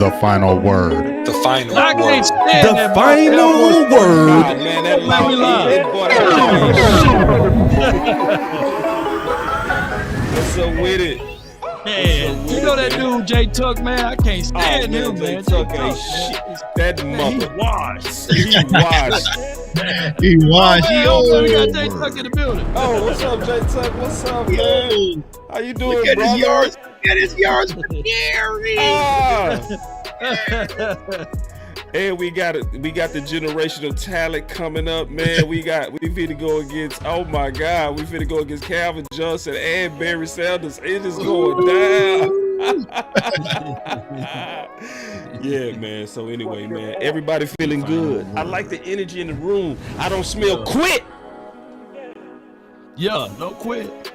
The final word. The final I word. can't stand The that final Boss word. God, man, that Let me lie. What's up with it? Man, you know that dude Jay Tuck, man. I can't stand him, Jay man. Tuck Jay ain't Tuck, shit. man. That Man, he mother. washed. He washed. He washed. Oh, man, we got Jay Tuck in the building. Oh, what's up, Jay Tuck? What's up, man? How you doing, Look at brother? his yards. Look at his yards for Gary. And we got the generational talent coming up, man. We finna go against, oh my God, we finna go against Calvin Johnson and Barry Sanders. It is going down. Yeah, man. So anyway, man, everybody feeling good. I like the energy in the room. I don't smell quit. Yeah, no quit.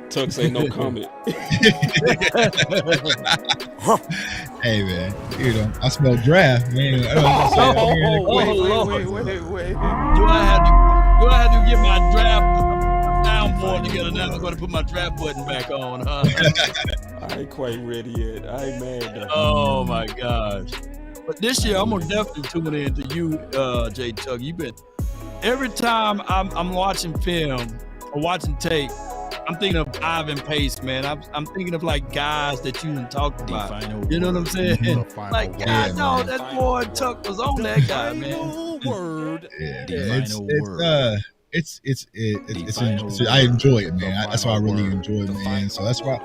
Tuck say no comment. Hey man, you know I smell draft, man. Wait. Do I have to get my draft soundboard together now? I'm going to put my draft button back on, huh? I ain't quite ready yet. I ain't mad though. Oh my gosh! But this year I'm gonna definitely tune in to you, Jay Tuck. You've been every time I'm watching film or watching tape. I'm thinking of Ivan Pace, man. I'm thinking of like guys that you done talked about. You know what I'm saying? Like, God, no, that boy Tuck was on that guy, man. Word. I enjoy it, man. That's why I really enjoy it, man. So that's why,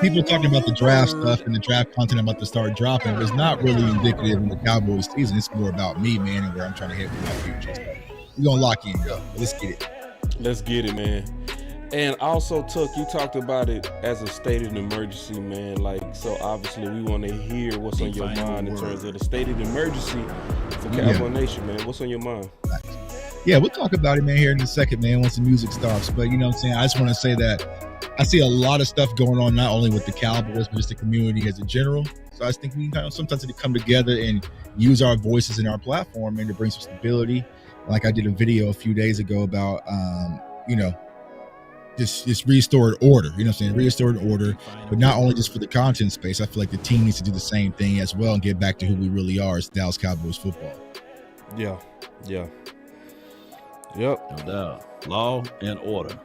people talking about the draft stuff and the draft content I'm about to start dropping. It's not really indicative of the Cowboys season. It's more about me, man, and where I'm trying to head for my future. So we're gonna lock in, yo. Let's get it. Let's get it, man. And also, Tuck, you talked about it as a state of emergency, man. Like, so obviously we want to hear what's on your mind in terms of the state of emergency for Cowboy Nation, man. What's on your mind? Yeah, we'll talk about it, man, here in a second, man, once the music stops. But you know what I'm saying? I just want to say that I see a lot of stuff going on, not only with the Cowboys, but just the community as a general. So I just think we kind of sometimes need to come together and use our voices in our platform and to bring some stability. Like I did a video a few days ago about, this restored order, you know what I'm saying? Restored order, but not only just for the content space. I feel like the team needs to do the same thing as well and get back to who we really are as Dallas Cowboys football. Yeah. Yep. No doubt. Law and order.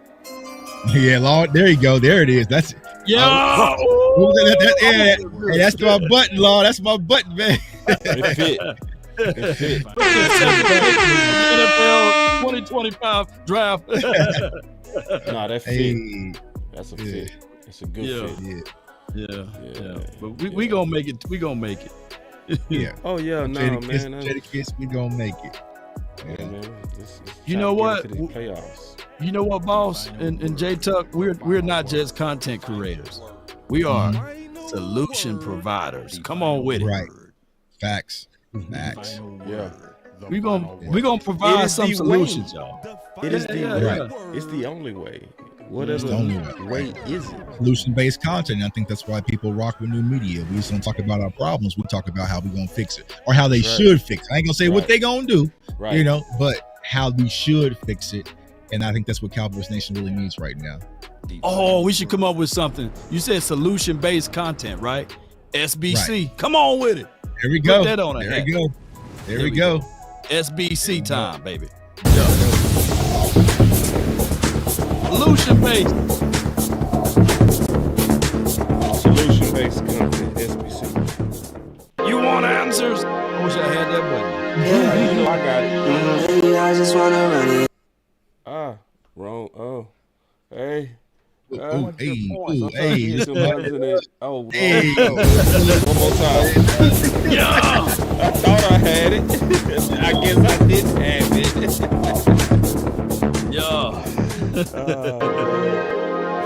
Yeah, law. There you go. There it is. That's yeah. Hey, that's my button, law. That's my button, man. It fit. NFL 2025 draft. Nah, that fit. Hey. That's a fit. It's a good fit. Yeah. But we gonna make it. We gonna make it. Yeah. Oh yeah, no, man. We gonna make it. Yeah, man. You know what? Playoffs. You know what, boss? And Jay Tuck, we're not just content creators. We are solution providers. Come on with it. Right. Facts. Yeah. We're gonna provide some solutions, y'all. It is the way. Right. It's the only way. Whatever the only way is it? Solution-based content. I think that's why people rock with new media. We just don't talk about our problems. We talk about how we're gonna fix it or how they should fix it. I ain't gonna say what they gonna do, but how we should fix it. And I think that's what Cowboys Nation really needs right now. Oh, we should come up with something. You said solution-based content, right? SBC. Right. Come on with it. There we go. Put that on there we go. There we go. SBC time, baby. Yeah. Solution-based content, SBC. You want answers? I wish I had that button. Yeah, I got it. I just wanna run it. Wrong. Oh, hey. Hey. Oh, Hey. One more time. Yeah. I thought I had it. I guess I didn't have it. Yeah.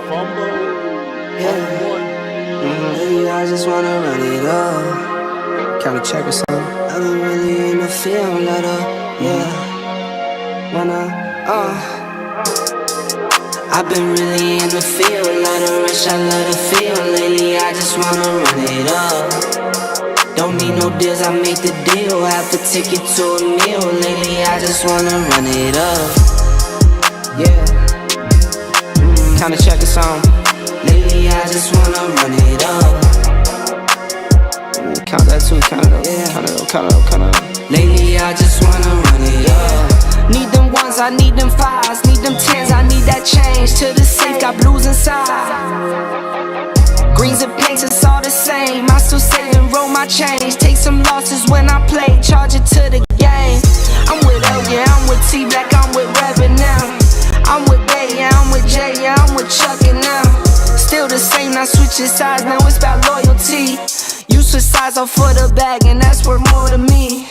Fumble. Maybe I just wanna run it up. Kinda check or something. I've been really in the field, let up. Yeah. I've been really in the field, let her rich, I let her feel. Lately, I just wanna run it up. Don't need no deals, I make the deal. Half a ticket to a meal. Lately, I just wanna run it up. Yeah. Kinda check us on. Lately, I just wanna run it up. count that too, count it up, count it up, count it up, count it up. Lately I just wanna run it up. Need them ones, I need them fives, need them tens, I need that change. To the safe, got blues inside. Greens and pinks, it's all the same. I still save and roll my change. Take some losses when I play, charge it to the game. I'm with L, yeah, I'm with T Black, I'm with Reverend now. I'm with Bay, yeah, I'm with Jay, yeah, I'm with Chuck and now. Still the same, not switching sides, now it's about loyalty. You switch sides off for the bag, and that's worth more to me.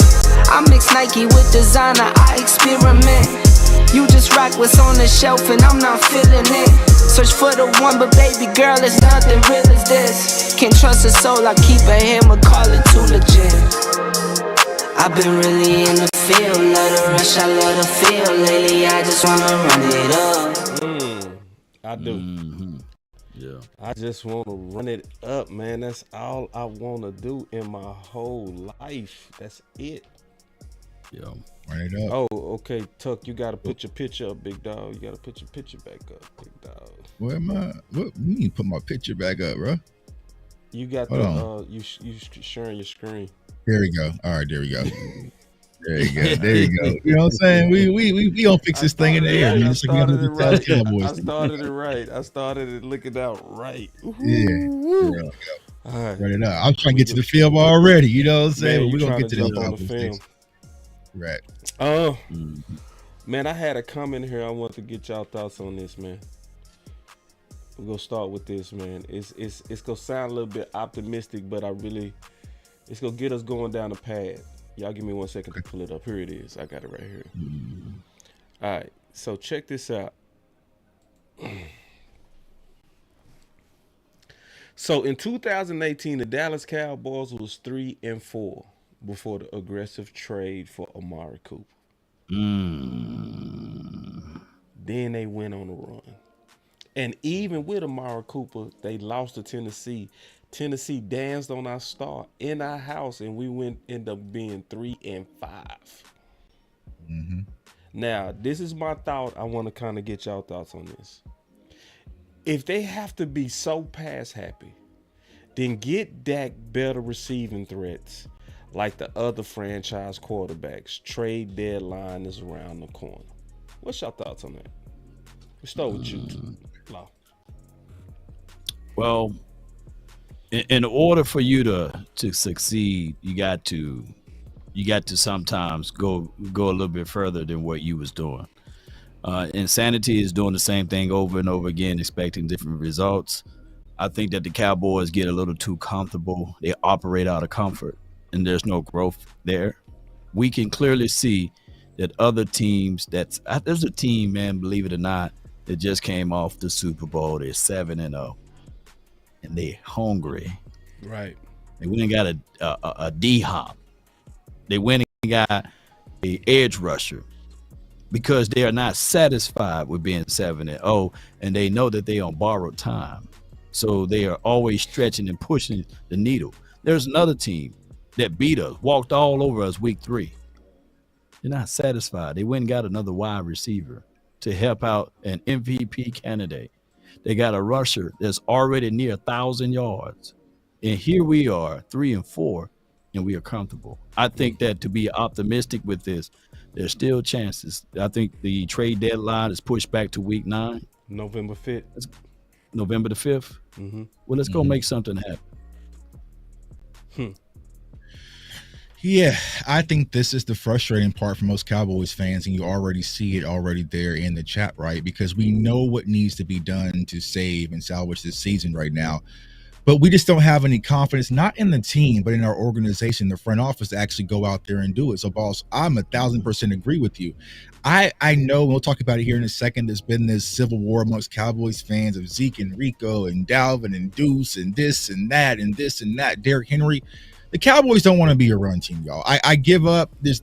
I mix Nike with designer, I experiment. You just rock what's on the shelf, and I'm not feeling it. Search for the one, but baby girl, it's nothing real as this. Can't trust a soul, I keep a hammer, call it too legit. I've been really in the field, love the rush, I love the feel. Lately, I just wanna run it up. I do. Mm-hmm. Yeah. I just want to run it up, man. That's all I want to do in my whole life. That's it. Yeah. Run it up. Oh, okay, Tuck, you got to put your picture up, big dog. You got to put your picture back up, big dog. Where am I? What you mean put my picture back up, bro? You got you sharing your screen. There we go. All right, there we go. There you go. There you go. You know what I'm saying? We gonna fix this thing in the air. I started it right. Cowboys. I started it right. I started it looking out right. Yeah. All right. Run it up. I'm trying to get to the film already. You know what I'm saying? Man, We're gonna get to jump on the the film. Right. Man, I had a comment here. I want to get y'all thoughts on this, man. We're gonna start with this, man. It's gonna sound a little bit optimistic, but it's gonna get us going down the path. Y'all give me 1 second to pull it up. Here it is. I got it right here. All right. So check this out. So in 2018, the Dallas Cowboys was 3-4 before the aggressive trade for Amari Cooper. Then they went on a run. And even with Amari Cooper, they lost to Tennessee. Tennessee danced on our star in our house, and we end up being 3-5. Now, this is my thought. I want to kind of get y'all thoughts on this. If they have to be so pass happy, then get Dak better receiving threats like the other franchise quarterbacks. Trade deadline is around the corner. What's your thoughts on that? We'll start with you, Law. Well, in order for you to succeed, you got to sometimes go a little bit further than what you was doing. Insanity is doing the same thing over and over again, expecting different results. I think that the Cowboys get a little too comfortable. They operate out of comfort, and there's no growth there. We can clearly see that other teams, there's a team, man, believe it or not, that just came off the Super Bowl. They're 7-0. And they hungry. Right. They went and got a D-hop. They went and got a edge rusher because they are not satisfied with being 7-0, and they know that they on borrowed time. So they are always stretching and pushing the needle. There's another team that beat us, walked all over us week 3. They're not satisfied. They went and got another wide receiver to help out an MVP candidate. They got a rusher that's already near 1,000 yards. And here we are, 3-4, and we are comfortable. I think that to be optimistic with this, there's still chances. I think the trade deadline is pushed back to week 9. November 5th. November the 5th. Well, let's go make something happen. Yeah, I think this is the frustrating part for most Cowboys fans, and you already see it already there in the chat, right? Because we know what needs to be done to save and salvage this season right now. But we just don't have any confidence, not in the team, but in our organization, the front office, to actually go out there and do it. So, boss, I'm 1,000% agree with you. I know, we'll talk about it here in a second, there's been this civil war amongst Cowboys fans of Zeke and Rico and Dalvin and Deuce and this and that and this and that, Derrick Henry. The Cowboys don't want to be a run team, y'all. I give up. There's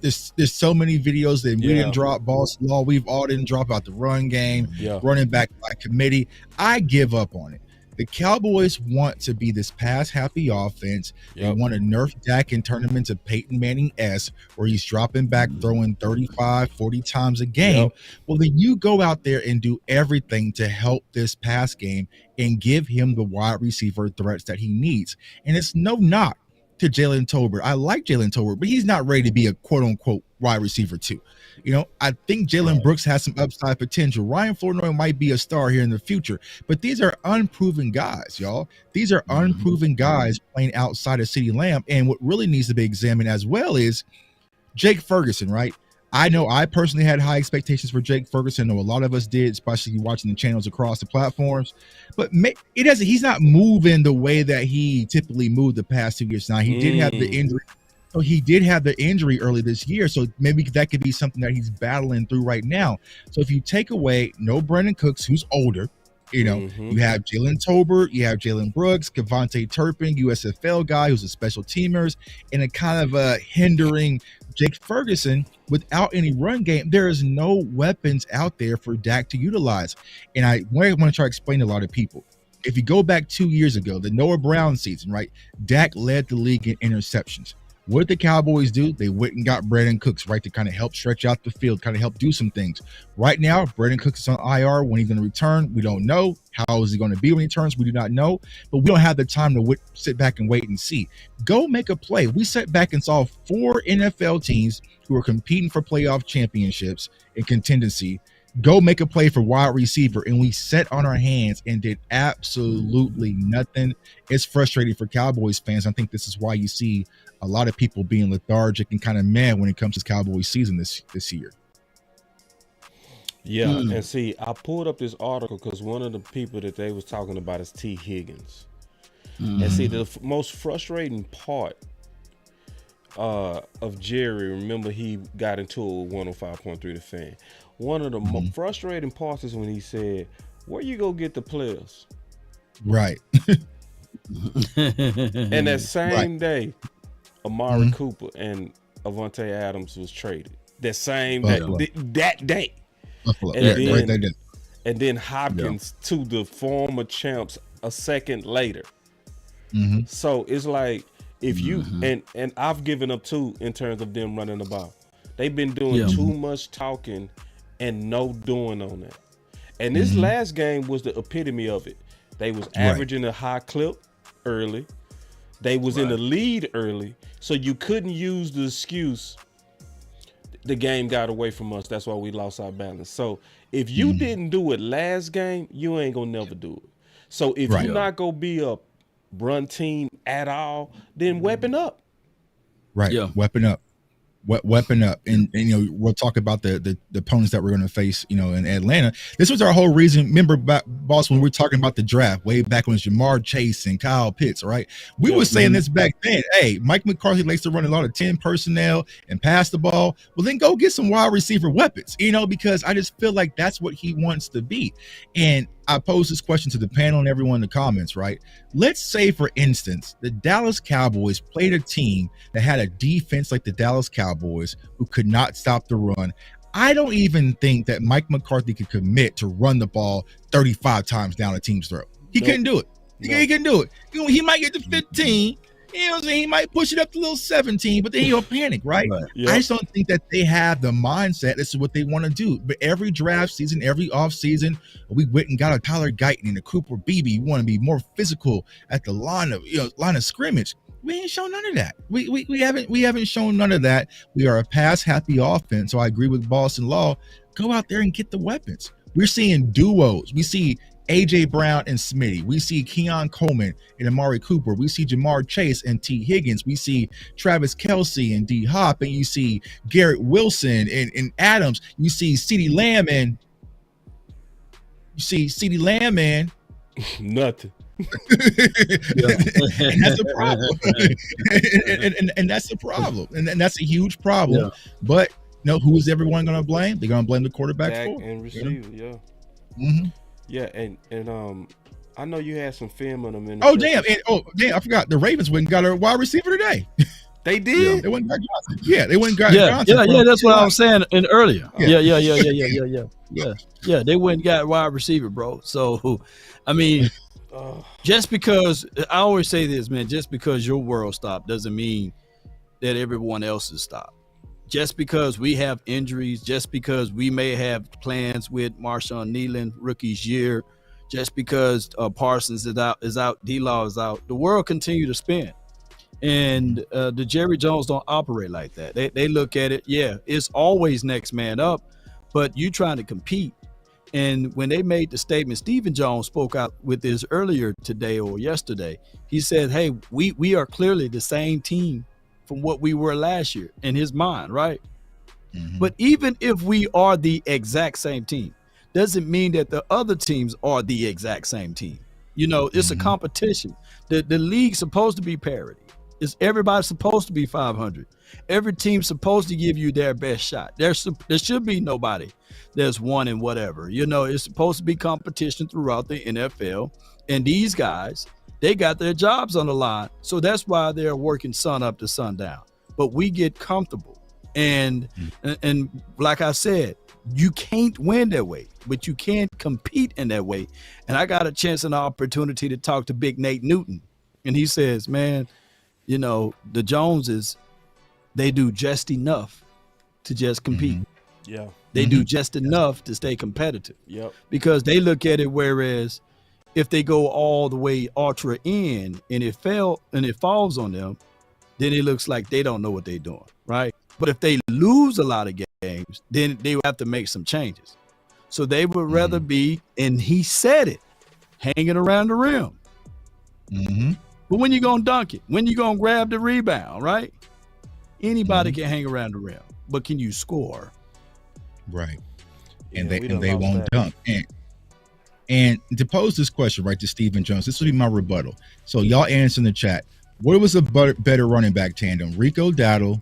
so many videos that we didn't drop. Boss Law, we've all didn't drop out the run game, running back by committee. I give up on it. The Cowboys want to be this pass-happy offense. They want to nerf Dak and turn him into Peyton Manning-esque, where he's dropping back, throwing 35, 40 times a game. Well, then you go out there and do everything to help this pass game and give him the wide receiver threats that he needs. And it's no knock to Jalen Tolbert. I like Jalen Tolbert, but he's not ready to be a quote unquote wide receiver too. You know, I think Jalen Brooks has some upside potential. Ryan Flournoy might be a star here in the future, but these are unproven guys, y'all. These are unproven guys playing outside of CeeDee Lamb. And what really needs to be examined as well is Jake Ferguson, right? I know I personally had high expectations for Jake Ferguson. I know a lot of us did, especially watching the channels across the platforms. But it doesn't. He's not moving the way that he typically moved the past 2 years. Now, he did have the injury. So he did have the injury early this year. So maybe that could be something that he's battling through right now. So if you take away no Brandon Cooks, who's older, you know, you have Jalen Tolbert, you have Jalen Brooks, Kevontae Turpin, USFL guy who's a special teamers, and a kind of hindering Jake Ferguson without any run game. There is no weapons out there for Dak to utilize. And I want to try to explain to a lot of people. If you go back 2 years ago, the Noah Brown season, right? Dak led the league in interceptions. What did the Cowboys do? They went and got Brandon Cooks, right, to kind of help stretch out the field, kind of help do some things. Right now, Brandon Cooks is on IR. When he's going to return, we don't know. How is he going to be when he returns? We do not know. But we don't have the time to sit back and wait and see. Go make a play. We sat back and saw 4 NFL teams who are competing for playoff championships in contingency go make a play for wide receiver, and we sat on our hands and did absolutely nothing. It's frustrating for Cowboys fans. I think this is why you see a lot of people being lethargic and kind of mad when it comes to Cowboys season this year. Yeah, and see, I pulled up this article because one of the people that they was talking about is T. Higgins. And see, the most frustrating part of Jerry, remember he got into it with 105.3 The Fan. One of the most frustrating parts is when he said, where you go get the players? Right. And that same day, Amari Cooper and Avante Adams was traded. That same day, that day. And then Hopkins to the former champs a second later. So it's like, if you and I've given up too in terms of them running the ball. They've been doing too much talking and no doing on that. And this last game was the epitome of it. They was averaging a high clip early. They was in the lead early. So you couldn't use the excuse, the game got away from us, that's why we lost our balance. So if you didn't do it last game, you ain't gonna never do it. So if you're not gonna be a run team at all, then weapon up. Right. Yeah. Weapon up. Weapon up. And you know, we'll talk about the opponents that we're going to face, you know, in Atlanta. This was our whole reason. Remember, boss, when we were talking about the draft way back when it was Jamar Chase and Kyle Pitts, right? We were saying this back then. Hey, Mike McCarthy likes to run a lot of 10 personnel and pass the ball. Well, then go get some wide receiver weapons, you know, because I just feel like that's what he wants to be. And I pose this question to the panel and everyone in the comments, right? Let's say, for instance, the Dallas Cowboys played a team that had a defense like the Dallas Cowboys who could not stop the run. I don't even think that Mike McCarthy could commit to run the ball 35 times down a team's throat. He couldn't do it. He couldn't do it. You know, he might get to 15. You know what I'm saying? He might push it up to a little 17, but then he'll panic, right? I just don't think that they have the mindset. This is what they want to do. But every draft season, every off season, we went and got a Tyler Guyton and a Cooper Beebe. We want to be more physical at the line of scrimmage. We ain't shown none of that. We haven't shown none of that. We are a pass happy offense. So I agree with Boss and Law. Go out there and get the weapons. We're seeing duos. We see AJ Brown and Smitty. We see Keon Coleman and Amari Cooper. We see Jamar Chase and T. Higgins. We see Travis Kelce and D Hop, and you see Garrett Wilson and Adams. You see CeeDee Lamb and nothing. And that's a problem. and that's a problem. And that's a huge problem. Yeah. But you know, who is everyone going to blame? They're going to blame the quarterback for and receiver. Yeah, and I know you had some film on them. In I forgot. The Ravens went and got a wide receiver today. They did. Yeah, they went and got Johnson. Yeah, they went and got Johnson. Yeah. That's what I was saying earlier. Yeah. They went and got wide receiver, bro. So, I mean, just because I always say this, man, just because your world stopped doesn't mean that everyone else's stopped. Just because we have injuries, just because we may have plans with Marshawn Nealon rookie's year, just because Parsons is out, D-Law is out, the world continue to spin. And the Jerry Jones don't operate like that. They look at it, yeah, it's always next man up, but you trying to compete. And when they made the statement, Stephen Jones spoke out with this earlier today or yesterday. He said, hey, we are clearly the same team from what we were last year in his mind, right? Mm-hmm. But even if we are the exact same team, doesn't mean that the other teams are the exact same team. You know, it's a competition. The league's supposed to be parity. Everybody's supposed to be 500. Every team's supposed to give you their best shot. There should be nobody that's one in whatever. You know, it's supposed to be competition throughout the NFL. And these guys, they got their jobs on the line. So that's why they're working sun up to sundown. But we get comfortable. And like I said, you can't win that way, but you can compete in that way. And I got a chance and an opportunity to talk to Big Nate Newton. And he says, man, you know, the Joneses, they do just enough to just compete. Mm-hmm. Yeah. They do just enough to stay competitive. Yep. Because they look at it, whereas if they go all the way ultra in and it falls on them, then it looks like they don't know what they're doing, right? But if they lose a lot of games, then they will have to make some changes. So they would rather be, and he said it, hanging around the rim. Mm-hmm. But when you going to dunk it, when you going to grab the rebound, right? Anybody can hang around the rim, but can you score? Right. And they won't dunk. And to pose this question, right, to Stephen Jones, this will be my rebuttal. So y'all answer in the chat. What was a better running back tandem? Rico Dowdle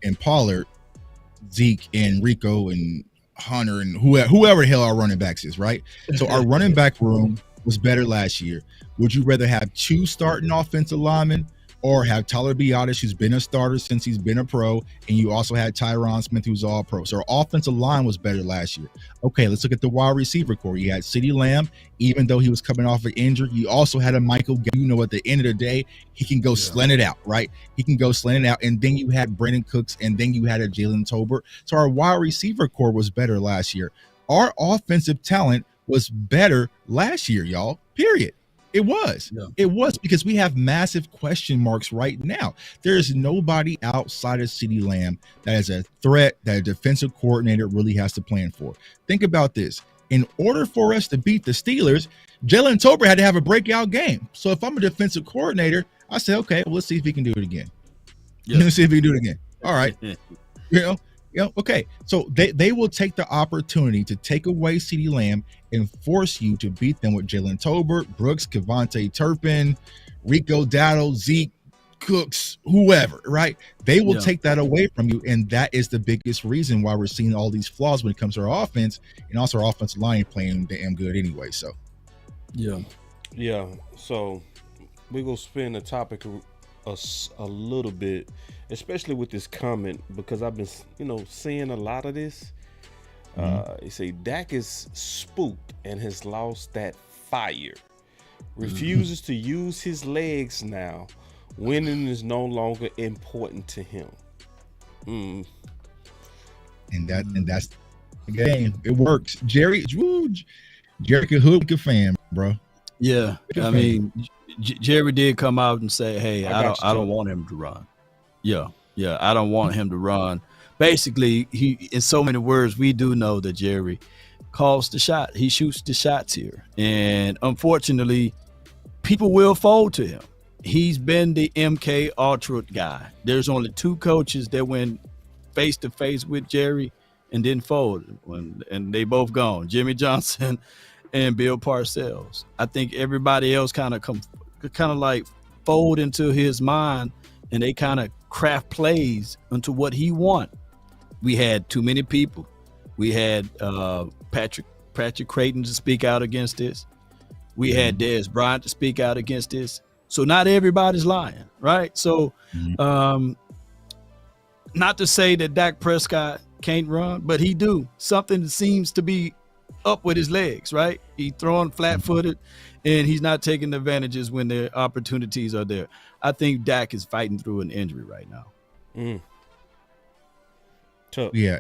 and Pollard, Zeke and Rico and Hunter and whoever the hell our running backs is, right? So our running back room was better last year. Would you rather have two starting offensive linemen or have Tyler Biadasz, who's been a starter since he's been a pro, and you also had Tyron Smith, who's all pro? So our offensive line was better last year. Okay, let's look at the wide receiver core. You had CeeDee Lamb, even though he was coming off an injury. You also had a Michael, you know, at the end of the day, he can go slant it out, right? He can go slant it out. And then you had Brandon Cooks, and then you had a Jalen Tolbert. So our wide receiver core was better last year. Our offensive talent was better last year, y'all, period. It was. Yeah. It was, because we have massive question marks right now. There is nobody outside of CeeDee Lamb that is a threat that a defensive coordinator really has to plan for. Think about this. In order for us to beat the Steelers, Jalen Tolbert had to have a breakout game. So if I'm a defensive coordinator, I say, okay, well, let's see if he can do it again. Yeah. Let's see if he can do it again. All right. Okay. So they will take the opportunity to take away CeeDee Lamb and force you to beat them with Jalen Tolbert, Brooks, Kevontae Turpin, Rico Dowdle, Zeke, Cooks, whoever, right? They will take that away from you. And that is the biggest reason why we're seeing all these flaws when it comes to our offense, and also our offensive line playing damn good anyway. So, yeah. So we're going to spin the topic a little bit, especially with this comment, because I've been, seeing a lot of this. You say Dak is spooked and has lost that fire. Refuses to use his legs now. Winning is no longer important to him. And that's the game. It works. Jerry could hook a fan, bro. Yeah, I mean, Jerry did come out and say, "Hey, I don't want him to run." Yeah, I don't want him to run. Basically, he, in so many words, we do know that Jerry calls the shot. He shoots the shots here, and unfortunately, people will fold to him. He's been the MK Ultra guy. There's only two coaches that went face to face with Jerry and didn't fold, and they both gone. Jimmy Johnson and Bill Parcells. I think everybody else kind of like fold into his mind, and they kind of craft plays into what he want. We had too many people. We had Patrick Creighton to speak out against this. We had Dez Bryant to speak out against this. So not everybody's lying, right? So not to say that Dak Prescott can't run, but he do. Something seems to be up with his legs, right? He throwing flat-footed, and he's not taking advantages when the opportunities are there. I think Dak is fighting through an injury right now. Yeah,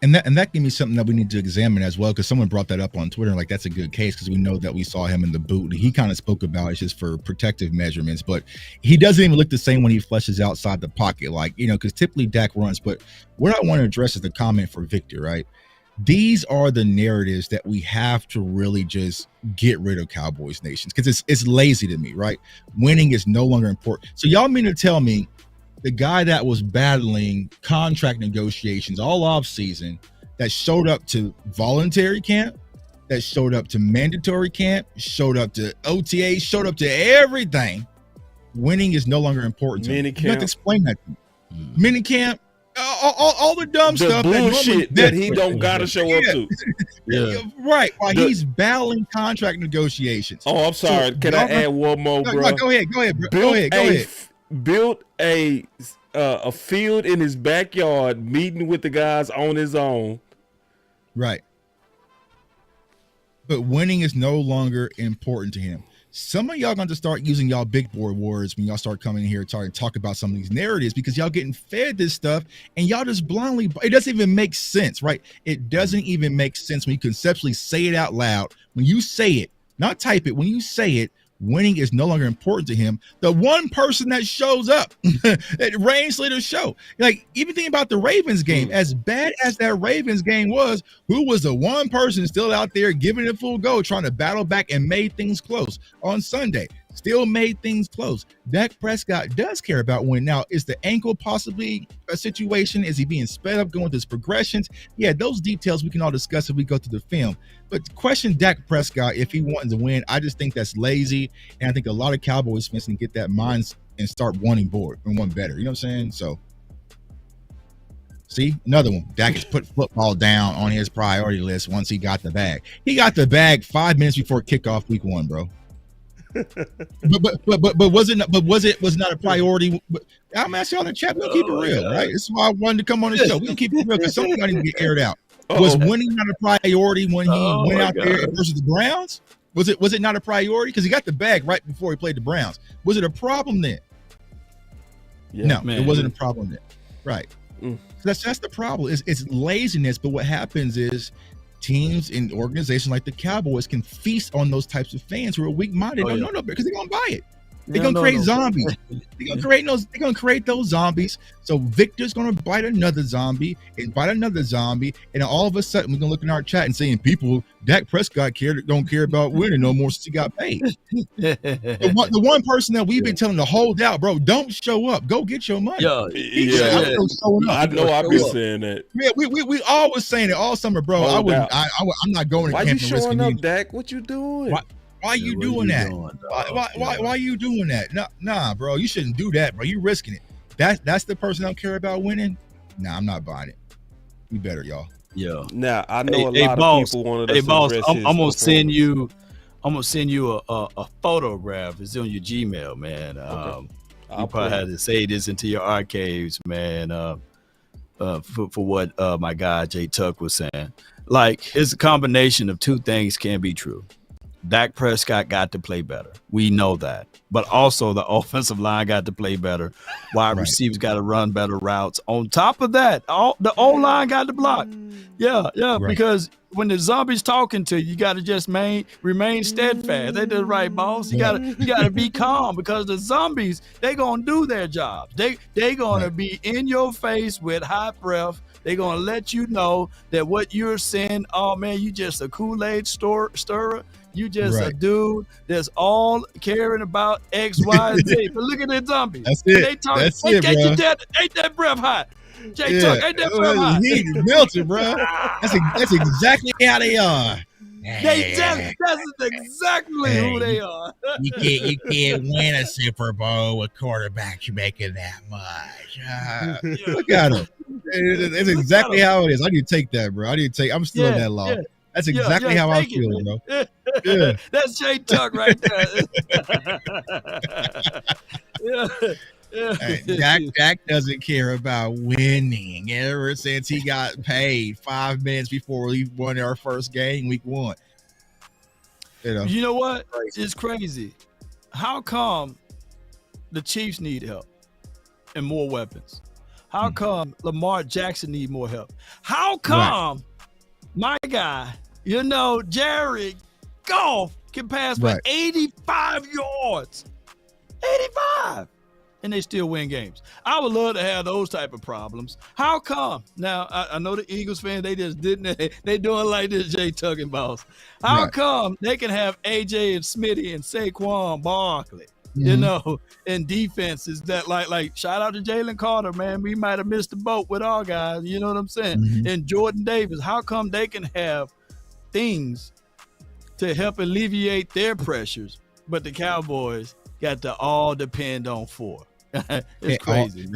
and that gave me something that we need to examine as well, because someone brought that up on Twitter. Like, that's a good case because we know that we saw him in the boot. He kind of spoke about it's just for protective measurements, but he doesn't even look the same when he flushes outside the pocket, like, because typically Dak runs. But what I want to address is the comment for Victor, right? These are the narratives that we have to really just get rid of, Cowboys Nation, because it's lazy to me, right? Winning is no longer important. So y'all mean to tell me the guy that was battling contract negotiations all off season, that showed up to voluntary camp, that showed up to mandatory camp, showed up to OTA, showed up to everything, winning is no longer important to him. You have to explain that to me. Mini camp, all the dumb stuff, bullshit that he don't gotta show up to. Right, while he's battling contract negotiations. Oh, I'm sorry. So, can I add one more, bro? Go ahead, bro. Go ahead. Built a field in his backyard, meeting with the guys on his own. Right. But winning is no longer important to him. Some of y'all going to start using y'all big boy words when y'all start coming in here and talk about some of these narratives, because y'all getting fed this stuff and y'all just blindly, it doesn't even make sense, right? It doesn't even make sense when you conceptually say it out loud. When you say it, not type it, when you say it, winning is no longer important to him. The one person that shows up at Reigns Leader show, like, even think about the Ravens game, as bad as that Ravens game was, who was the one person still out there giving it full go, trying to battle back and made things close on Sunday? Still made things close. Dak Prescott does care about winning. Now, is the ankle possibly a situation? Is he being sped up, going with his progressions? Yeah, those details we can all discuss if we go through the film. But question Dak Prescott if he wanted to win, I just think that's lazy. And I think a lot of Cowboys fans can get that mind and start wanting more and want better. You know what I'm saying? So, see, another one. Dak has put football down on his priority list once he got the bag. He got the bag 5 minutes before kickoff week 1, bro. but was it not a priority? I'm asking y'all in the chat. We'll keep it real, right? This is why I wanted to come on the show. We can keep it real because something got to get aired out. Was winning not a priority when he went out there versus the Browns? Was it not a priority because he got the bag right before he played the Browns? Was it a problem then? Yeah, no, man. It wasn't a problem then. Right. So that's the problem. It's laziness. But what happens is teams and organizations like the Cowboys can feast on those types of fans who are weak-minded. No, because they're gonna buy it. They're gonna create zombies. They're gonna create those zombies. So Victor's gonna bite another zombie, and all of a sudden we're gonna look in our chat and saying people, Dak Prescott don't care about winning no more since he got paid. The one person that we've been telling to hold out, bro, don't show up. Go get your money. I know I've been saying that. Yeah, we always saying it all summer, bro. I'm not going to Why camp you and showing up, Dak? What you doing? Why you doing that? Why you doing that? Nah, bro, you shouldn't do that, bro. You risking it. That's the person that don't care about winning. Nah, I'm not buying it. We better, y'all. Yeah. Now I know a lot of people wanted us to address his I'm gonna send you a photograph. It's on your Gmail, man. You probably had to say this into your archives, man. For what my guy Jay Tuck was saying. Like, it's a combination of two things can be true. Dak Prescott got to play better. We know that. But also the offensive line got to play better. Wide receivers got to run better routes. On top of that, the O-line got to block. Yeah, because when the zombie's talking to you, you got to just remain steadfast. They did the right, boss. You got to be calm because the zombies, they going to do their jobs. They going to be in your face with high breath. They're going to let you know that what you're saying, oh, man, you just a Kool-Aid stirrer. You just a dude that's all caring about X, Y, and Z. But look at the zombies. That's it. That's it, bro. Ain't that breath hot? Jay Tuck, ain't that breath hot? He's melted, bro. That's exactly how they are. That's exactly who they are. You can't win a Super Bowl with quarterbacks making that much. Look at him. It's exactly how it is. I need to take that, bro. I'm still in that law. Yeah. That's exactly how I feel, bro. Yeah. That's Jay Tuck right there. Dak doesn't care about winning. Ever since he got paid 5 minutes before we won our first game, week 1. You know what? It's crazy. How come the Chiefs need help and more weapons? How come Lamar Jackson need more help? How come my guy, Jared Goff can pass for 85 yards? 85. And they still win games. I would love to have those type of problems. How come? Now, I know the Eagles fans, they just didn't. They doing like this, Jay Tuggin boss. How come they can have AJ and Smitty and Saquon Barkley, in defenses that like shout out to Jalen Carter, man. We might have missed the boat with our guys. You know what I'm saying? And Jordan Davis. How come they can have things to help alleviate their pressures, but the Cowboys got to all depend on 4? It's crazy.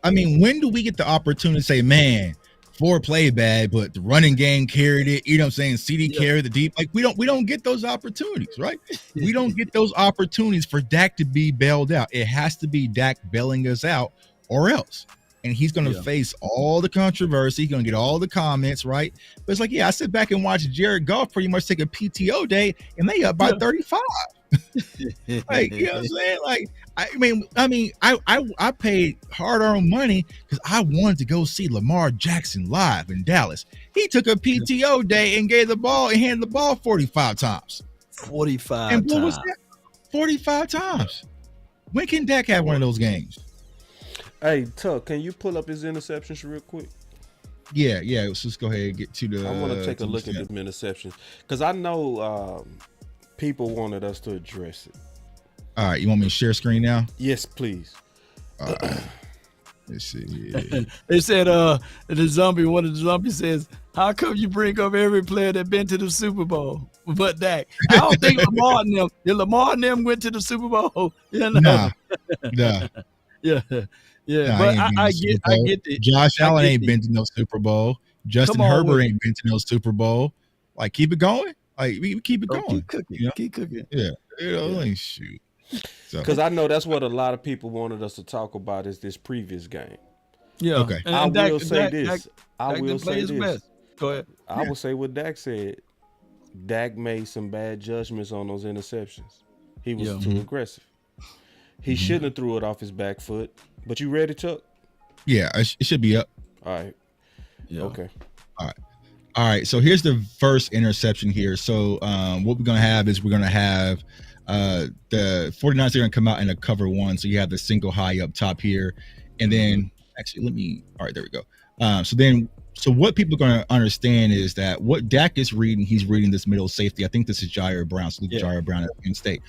I mean, when do we get the opportunity to say, man, 4 played bad, but the running game carried it? You know what I'm saying? CD carried the deep. Like we don't get those opportunities, right? We don't get those opportunities for Dak to be bailed out. It has to be Dak bailing us out or else. And he's going to face all the controversy. He's going to get all the comments, right? But it's like, I sit back and watch Jared Goff pretty much take a PTO day, and they up by 35. Like, you know what I'm saying? Like, I paid hard-earned money because I wanted to go see Lamar Jackson live in Dallas. He took a PTO day and gave the ball and handed the ball 45 times. 45 and what times. was that? 45 times. When can Dak have one of those games? Hey, Tuck, can you pull up his interceptions real quick? Yeah. Let's just go ahead and get to the. I want to take a look at the interceptions because I know people wanted us to address it. All right, you want me to share screen now? Yes, please. All right. Let's see. They said one of the zombies says, how come you bring up every player that been to the Super Bowl but Dak? I don't think Lamar and them went to the Super Bowl. Nah. Yeah. Nah, But I get it. Josh Allen ain't been to no Super Bowl. Justin Herbert ain't been to no Super Bowl. Like, keep it going. Like, we keep it going. Keep cooking. Keep cooking. Yeah. Like, shoot. Because I know that's what a lot of people wanted us to talk about is this previous game. Yeah. Okay. I will say this. Go ahead. I will say what Dak said. Dak made some bad judgments on those interceptions. He was too aggressive. He shouldn't have threw it off his back foot. But you ready, Chuck? Yeah, it should be up. All right. Yeah. Okay. All right. So here's the first interception here. So what we're going to have is we're going to have the 49ers are going to come out in a cover 1. So you have the single high up top here. And then actually all right, there we go. So what people are going to understand is that what Dak is reading, he's reading this middle safety. I think this is Jair Brown. So Jair Brown at Penn State.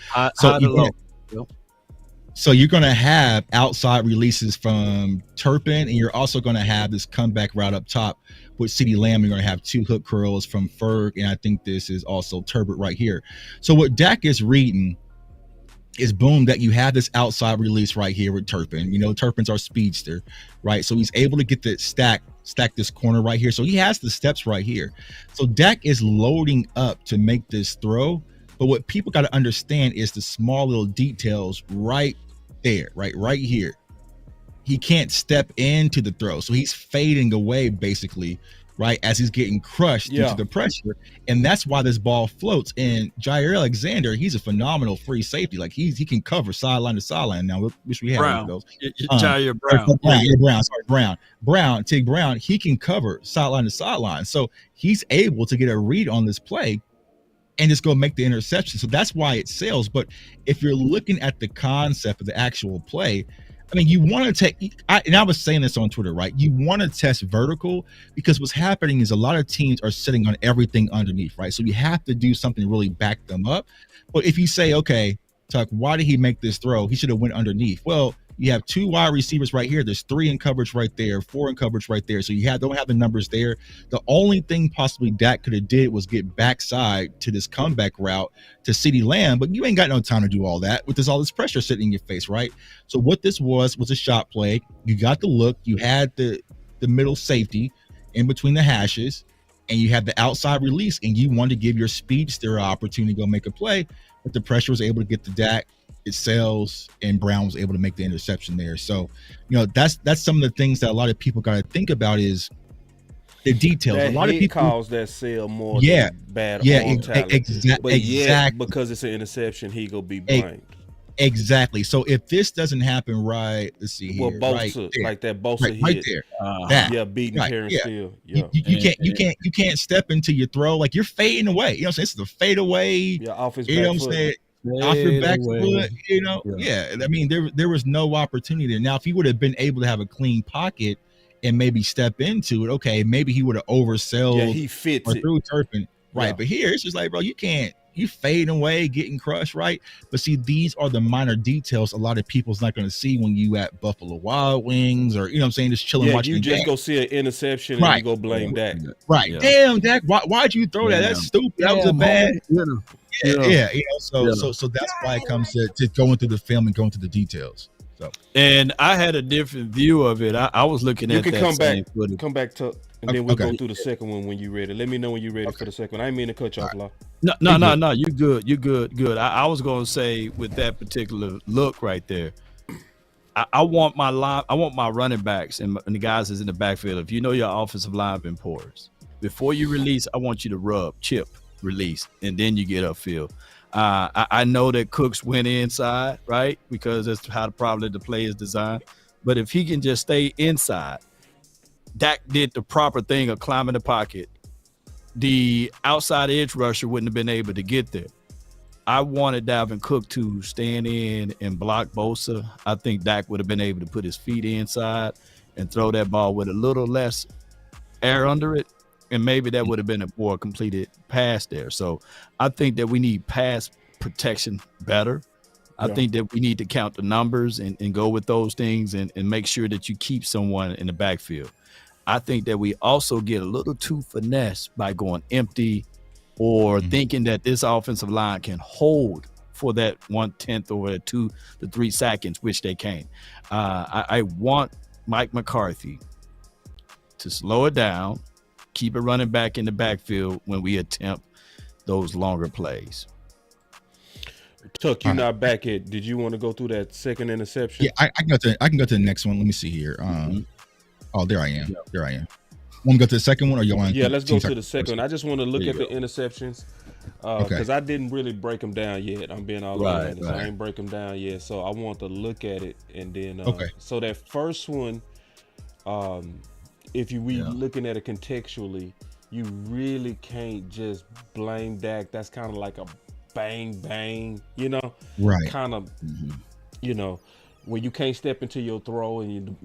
So you're going to have outside releases from Turpin, and you're also going to have this comeback route up top with CeeDee Lamb. You're going to have 2 hook curls from Ferg, and I think this is also Turbot right here. So what Dak is reading is boom, that you have this outside release right here with Turpin. You know, Turpin's our speedster, right? So he's able to get the stack this corner right here. So he has the steps right here. So Dak is loading up to make this throw. But what people got to understand is the small little details right there, right here. He can't step into the throw. So he's fading away basically, right, as he's getting crushed due to the pressure. And that's why this ball floats. And Jair Alexander, he's a phenomenal free safety. Like he can cover sideline to sideline. Now, wish we had one of those. Jair Brown. Tig Brown, he can cover sideline to sideline. So he's able to get a read on this play and just go make the interception. So that's why it sells. But if you're looking at the concept of the actual play, I mean, you want to take, and I was saying this on Twitter, right? You want to test vertical because what's happening is a lot of teams are sitting on everything underneath, right? So you have to do something to really back them up. But if you say, okay, Tuck, why did he make this throw? He should have went underneath. Well, you have 2 wide receivers right here. There's 3 in coverage right there, 4 in coverage right there. So you don't have the numbers there. The only thing possibly Dak could have did was get backside to this comeback route to CeeDee Lamb, but you ain't got no time to do all that with all this pressure sitting in your face, right? So what this was a shot play. You got the look. You had the middle safety in between the hashes, and you had the outside release, and you wanted to give your speedster an opportunity to go make a play, but the pressure was able to get to Dak. It sells, and Brown was able to make the interception there. So, you know, that's some of the things that a lot of people got to think about is the details. That a lot of people calls that sell more than bad arm talent. Exactly. Because it's an interception, he gonna be blamed. Exactly. So if this doesn't happen right, let's see here. Well, Bosa, right there, like that Bosa hit. right there. That. Yeah, beating Right, Terrence yeah. Steele. Yeah. You can't step into your throw. Like, you're fading away. You know what I'm saying? This is a fade away. Yeah, off his You know back what I'm foot. saying? Off your back away. foot, you know? Yeah. I mean, there was no opportunity there. Now, if he would have been able to have a clean pocket and maybe step into it, okay, maybe he would have oversold Yeah, he fits or it. threw Turpin. Right. Yeah. But here it's just like, bro, you fading away, getting crushed, right? But see, these are the minor details a lot of people's not going to see when you at Buffalo Wild Wings, or, you know what I'm saying, just chilling, Yeah, watching you the just game. go see an interception and Right. you go blame Dak. Right. Yeah. Damn, Dak, why'd you throw that? That's stupid. That was a bad. Yeah. You know, so that's why it comes to going through the film and going through the details. So, And I had a different view of it. I was looking You at can that come same back, footage. and then we'll Okay. go through the second one when you're ready. Let me know when you're ready for the second one. I didn't mean to cut you off, Law. No. You good. I was gonna say with that particular look right there, I want my running backs and the guys that's in the backfield. If you know your offensive line been porous, before you release, I want you to chip, release, and then you get upfield. I know that Cooks went inside, right? Because that's how probably the play is designed. But if he can just stay inside, Dak did the proper thing of climbing the pocket. The outside edge rusher wouldn't have been able to get there. I wanted Dalvin Cook to stand in and block Bosa. I think Dak would have been able to put his feet inside and throw that ball with a little less air under it. And maybe that would have been a more completed pass there. So I think that we need pass protection better. I think that we need to count the numbers and go with those things and make sure that you keep someone in the backfield. I think that we also get a little too finesse by going empty or thinking that this offensive line can hold for that 1/10 or 2 to 3 seconds, which they can. I want Mike McCarthy to slow it down, keep it running back in the backfield when we attempt those longer plays. Chuck, you're not back yet. Did you want to go through that second interception? yeah, I can go to the next one. Let me see here. Oh, there I am. There I am. Want to go to the second one, or you want? Yeah, let's go to the second one. I just want to look at the interceptions because I didn't really break them down yet. I'm being all honest. I ain't break them down yet, so I want to look at it and then. So that first one, if we looking at it contextually, you really can't just blame Dak. That's kind of like a bang, you know, Right. kind of, you know, when you can't step into your throw and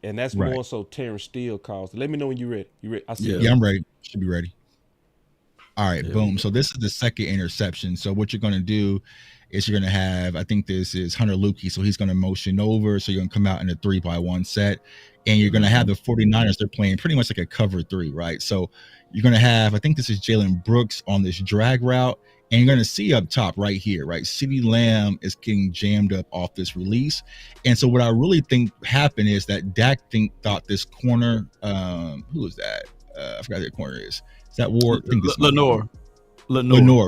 that's more so Terrence Steele caused. Let me know when you're ready. You ready? I see. Yeah, I'm ready. Should be ready. All right, boom. So this is the second interception. So what you're going to do is you're going to have, I think this is Hunter Lukey. So he's going to motion over. So you're going to come out in a 3-by-1 set, and you're going to have the 49ers. They're playing pretty much like a cover 3, right? So you're going to have, I think this is Jalen Brooks on this drag route. And you're going to see up top right here, right? CeeDee Lamb is getting jammed up off this release. And so what I really think happened is that Dak thought this corner, who is that? I forgot who the corner is. Is that Ward? I think this Lenore,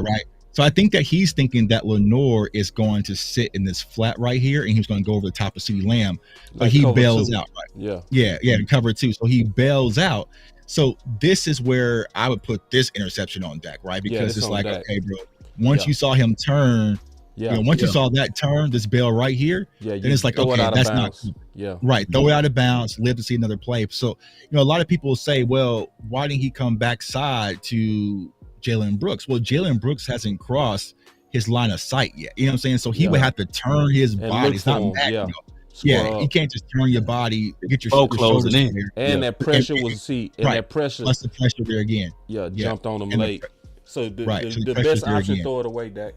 right? So I think that he's thinking that Lenore is going to sit in this flat right here, and he's going to go over the top of CeeDee Lamb. But Like he cover bails two. out, right? Yeah. To cover 2. So he bails out. So this is where I would put this interception on Dak, right? Because it's like, Dak. okay, bro, once you saw him turn, once you saw that turn, this bail right here, then it's like, okay, that's not right. Throw it out of bounds, live to see another play. So, a lot of people say, well, why didn't he come backside to Jalen Brooks? Well, Jalen Brooks hasn't crossed his line of sight yet. You know what I'm saying? So he would have to turn his body. It's not back. You can't just turn your body, get your closing in. And that pressure was that pressure. Plus the pressure there again. Jumped on him late. So the the best option, throw it away, Dak.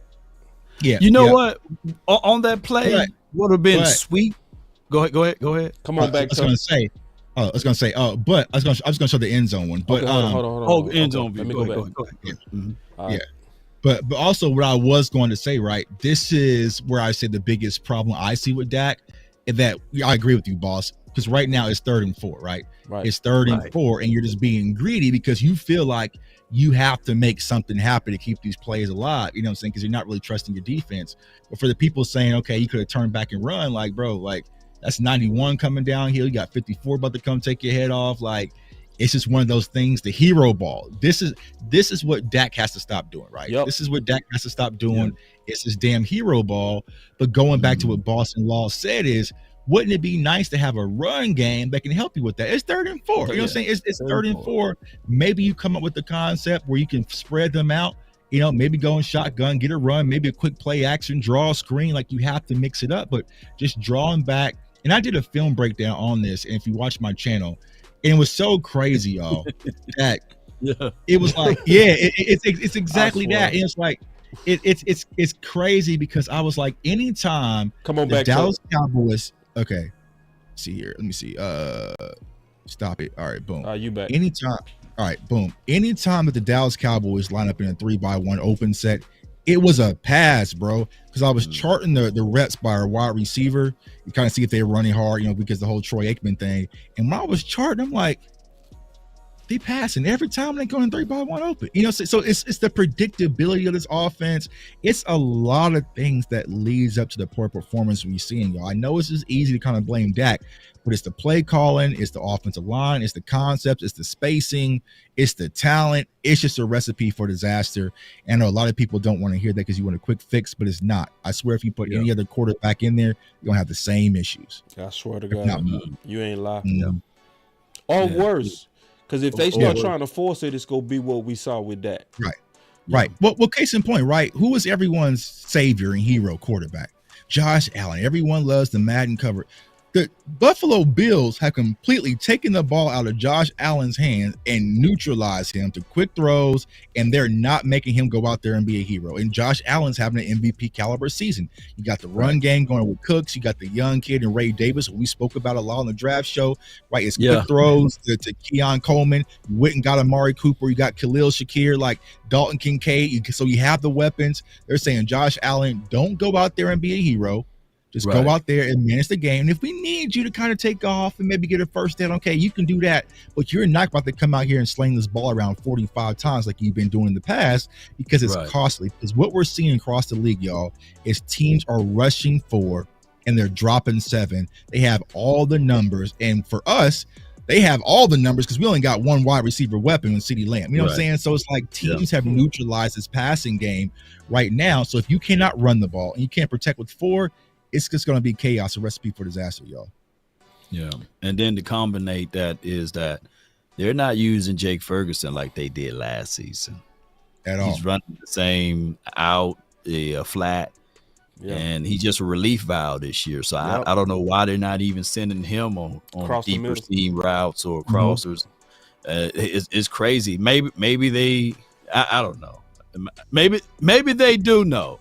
Yeah. You know what? On that play would have been sweet. Go ahead. Come on back. I was gonna say, but I was gonna show the end zone one. But hold on. End zone view. Let me go back. Go ahead. Yeah. But also what I was going to say, right? This is where I say the biggest problem I see with Dak. That I agree with you, boss, because right now it's 3rd and 4, right? It's 3rd and 4, and you're just being greedy because you feel like you have to make something happen to keep these plays alive. You know what I'm saying? Because you're not really trusting your defense. But for the people saying, okay, you could have turned back and run, like, bro, like that's 91 coming downhill. You got 54 about to come take your head off. Like, It's just one of those things, the hero ball. This is what Dak has to stop doing, right? Yep. This is what Dak has to stop doing. Yep. It's this damn hero ball. But going back to what Boston Law said is, wouldn't it be nice to have a run game that can help you with that? It's 3rd and 4. You know what I'm saying? It's 3rd and 4. Maybe you come up with the concept where you can spread them out. You know, maybe go in shotgun, get a run, maybe a quick play action, draw a screen. Like, you have to mix it up, but just drawing back. And I did a film breakdown on this. And if you watch my channel, and it was so crazy, y'all, that it was like, it's exactly that. And it's like, it's crazy because I was like, anytime come on back, Dallas Cowboys. Okay, see here. Let me see. Stop it. All right, boom. You back? Anytime. All right, boom. Anytime that the Dallas Cowboys line up in a 3-by-1 open set, it was a pass, bro. Because I was charting the reps by our wide receiver. You kind of see if they were running hard, you know, because the whole Troy Aikman thing. And when I was charting, I'm like, they passing every time they go in 3-by-1 open. You know, so it's the predictability of this offense. It's a lot of things that leads up to the poor performance we're seeing, y'all. I know it's just easy to kind of blame Dak, but it's the play calling, it's the offensive line, it's the concepts, it's the spacing, it's the talent. It's just a recipe for disaster. And I know a lot of people don't want to hear that because you want a quick fix, but it's not. I swear, if you put any other quarterback in there, you're gonna have the same issues. I swear to God, you ain't lying. Or worse. Because if they start trying to force it, it's going to be what we saw with that. Right. Well, case in point, right? Who was everyone's savior and hero quarterback? Josh Allen. Everyone loves the Madden cover. The Buffalo Bills have completely taken the ball out of Josh Allen's hands and neutralized him to quick throws, and they're not making him go out there and be a hero. And Josh Allen's having an MVP caliber season. You got the run game going with Cooks. You got the young kid and Ray Davis, who we spoke about a lot on the draft show, right? It's quick throws to Keon Coleman. You went and got Amari Cooper. You got Khalil Shakir, like Dalton Kincaid. So you have the weapons. They're saying, Josh Allen, don't go out there and be a hero. Just go out there and manage the game. And if we need you to kind of take off and maybe get a first down, okay, you can do that. But you're not about to come out here and sling this ball around 45 times like you've been doing in the past, because it's costly. Because what we're seeing across the league, y'all, is teams are rushing 4 and they're dropping 7. They have all the numbers. And for us, they have all the numbers because we only got one wide receiver weapon in CeeDee Lamb. You know what I'm saying? So it's like teams have neutralized this passing game right now. So if you cannot run the ball and you can't protect with 4, it's just going to be chaos, a recipe for disaster, y'all. Yeah. And then to combine that is that they're not using Jake Ferguson like they did last season. At all. He's running the same out, flat, and he's just a relief valve this year. So I don't know why they're not even sending him on deeper seam routes or crossers. It's crazy. Maybe they I don't know. Maybe they do know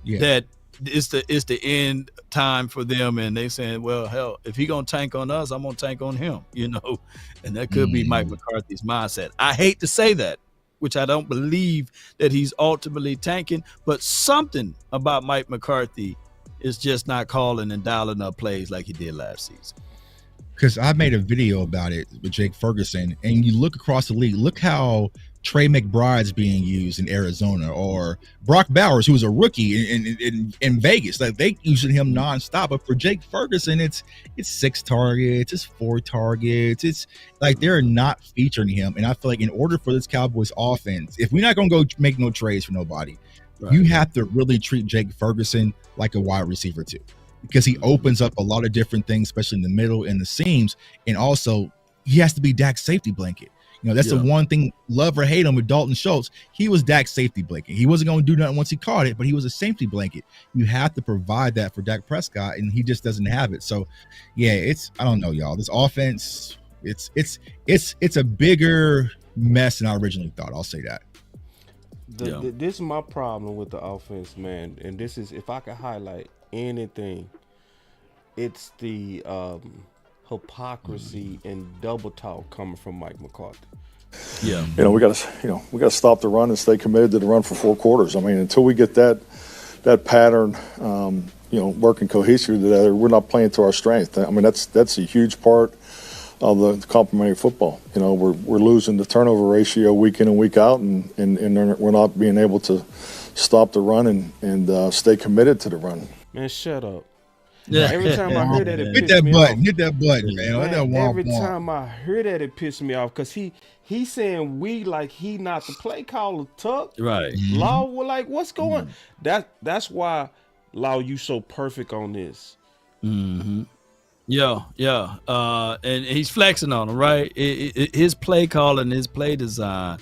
that it's the end time for them, and they saying, well, hell, if he gonna tank on us, I'm gonna tank on him, you know. And that could be Mike McCarthy's mindset. I hate to say that, which I don't believe that he's ultimately tanking, but something about Mike McCarthy is just not calling and dialing up plays like he did last season. Because I made a video about it with Jake Ferguson, and you look across the league, look how Trey McBride's being used in Arizona, or Brock Bowers, who was a rookie in Vegas. Like, they using him nonstop. But for Jake Ferguson, it's 6 targets, it's 4 targets. It's like they're not featuring him. And I feel like in order for this Cowboys offense, if we're not going to go make no trades for nobody, you have to really treat Jake Ferguson like a wide receiver too, because he opens up a lot of different things, especially in the middle and the seams. And also, he has to be Dak's safety blanket. You know, that's the one thing, love or hate him, with Dalton Schultz. He was Dak's safety blanket. He wasn't going to do nothing once he caught it, but he was a safety blanket. You have to provide that for Dak Prescott, and he just doesn't have it. So, yeah, I don't know, y'all. This offense, it's a bigger mess than I originally thought. I'll say that. This is my problem with the offense, man. And this is, if I could highlight anything, it's the hypocrisy and double talk coming from Mike McCarthy. Yeah, we got to stop the run and stay committed to the run for 4 quarters. I mean, until we get that pattern, working cohesively together, we're not playing to our strength. I mean, that's a huge part of the complementary football. You know, we're losing the turnover ratio week in and week out, and we're not being able to stop the run and stay committed to the run. Man, shut up. Yeah. Every time I heard that, it Hit pissed that me button. off. Hit that button, man. Let that Man, womp every womp. time I heard that, it pissed me off because he's saying we like he not the play caller. Tuck Right. Law, well, like what's going? That's why Law, you so perfect on this. Yeah. And he's flexing on him, right? His play calling, his play design,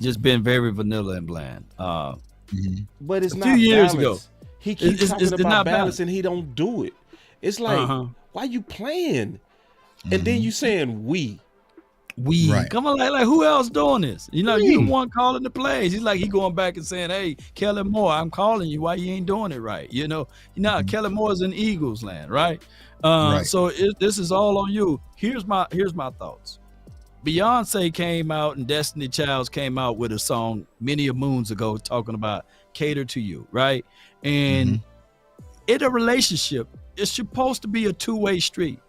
just been very vanilla and bland. But it's A not few years balance. ago. He keeps It's talking not about balance balanced. and he don't do it. It's like, why you playing? And then you saying we. Right. Come on, like who else doing this? You the one calling the plays. He's like he going back and saying, "Hey, Kellen Moore, I'm calling you. Why you ain't doing it right?" Kellen Moore's in Eagles land, right? Right. So this is all on you. Here's my thoughts. Beyonce came out and Destiny Childs came out with a song many a moons ago talking about cater to you, right? And in a relationship, it's supposed to be a two-way street.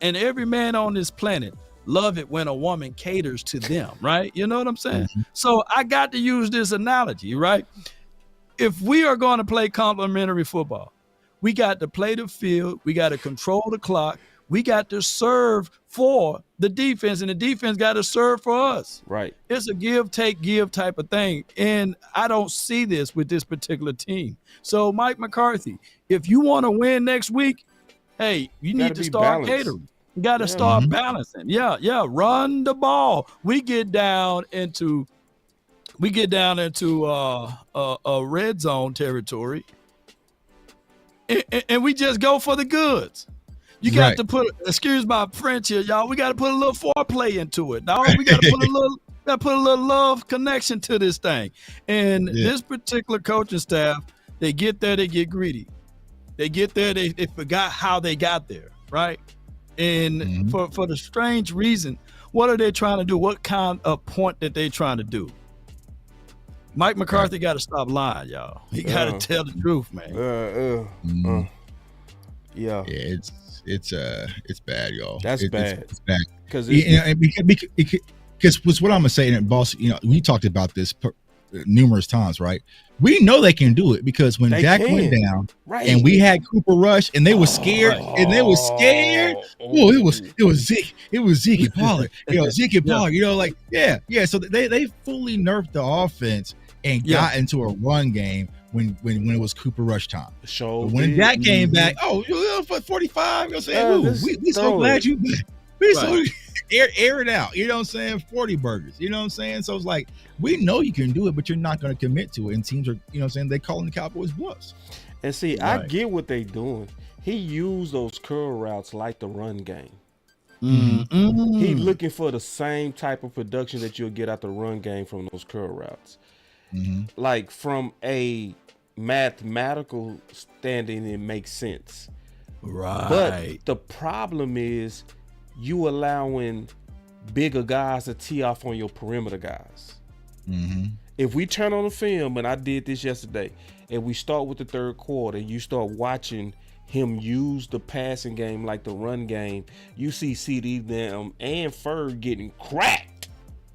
And every man on this planet love it when a woman caters to them, right? You know what I'm saying? So I got to use this analogy, right? If we are going to play complimentary football, we got to play the field, we got to control the clock, we got to serve for the defense, and the defense got to serve for us. Right. It's a give, take, give type of thing. And I don't see this with this particular team. So Mike McCarthy, if you want to win next week, hey, you need to start balanced. catering. You got to start balancing. Yeah. Run the ball. We get down into a red zone territory, and we just go for the goods. You got to put, excuse my French here, y'all. We got to put a little foreplay into it, dog. We got to put a little love connection to this thing. And this particular coaching staff, they get there, they get greedy. They get there, they forgot how they got there, right? And for the strange reason, what are they trying to do? What kind of point that they trying to do? Mike McCarthy got to stop lying, y'all. He got to tell the truth, man. Yeah. It's bad, y'all. That's bad. It's bad because what I'm gonna say, and boss, we talked about this numerous times, right? We know they can do it because when Dak went down, and we had Cooper Rush, and they were scared, Oh, it was Zeke and Pollard, Zeke and Pollard, So they fully nerfed the offense and got into a run game when it was Cooper Rush time. When Dak came back, for 45, we so glad you back. We so air it out. You know what I'm saying? 40 burgers. You know what I'm saying? So it's like, we know you can do it, but you're not going to commit to it. And teams are, they calling the Cowboys bluffs. And see, I get what they doing. He used those curl routes like the run game. He looking for the same type of production that you'll get out the run game from those curl routes. Like from a mathematical standing, it makes sense. Right. But the problem is you allowing bigger guys to tee off on your perimeter guys. If we turn on the film, and I did this yesterday, and we start with the third quarter, and you start watching him use the passing game like the run game, you see CD them and Ferg getting cracked.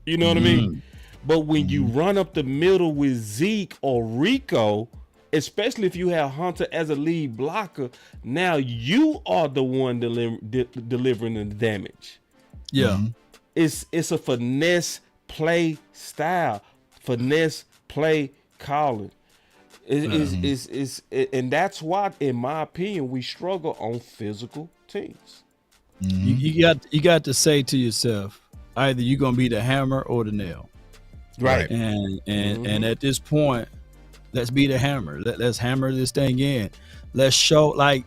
You know what I mean? But when you run up the middle with Zeke or Rico, especially if you have Hunter as a lead blocker, now you are the one delivering the damage. It's a finesse play style, finesse play calling. And that's why, in my opinion, we struggle on physical teams. You got to say to yourself, either you're gonna be the hammer or the nail. Right. And at this point, let's be the hammer. Let's hammer this thing in. Let's show, like,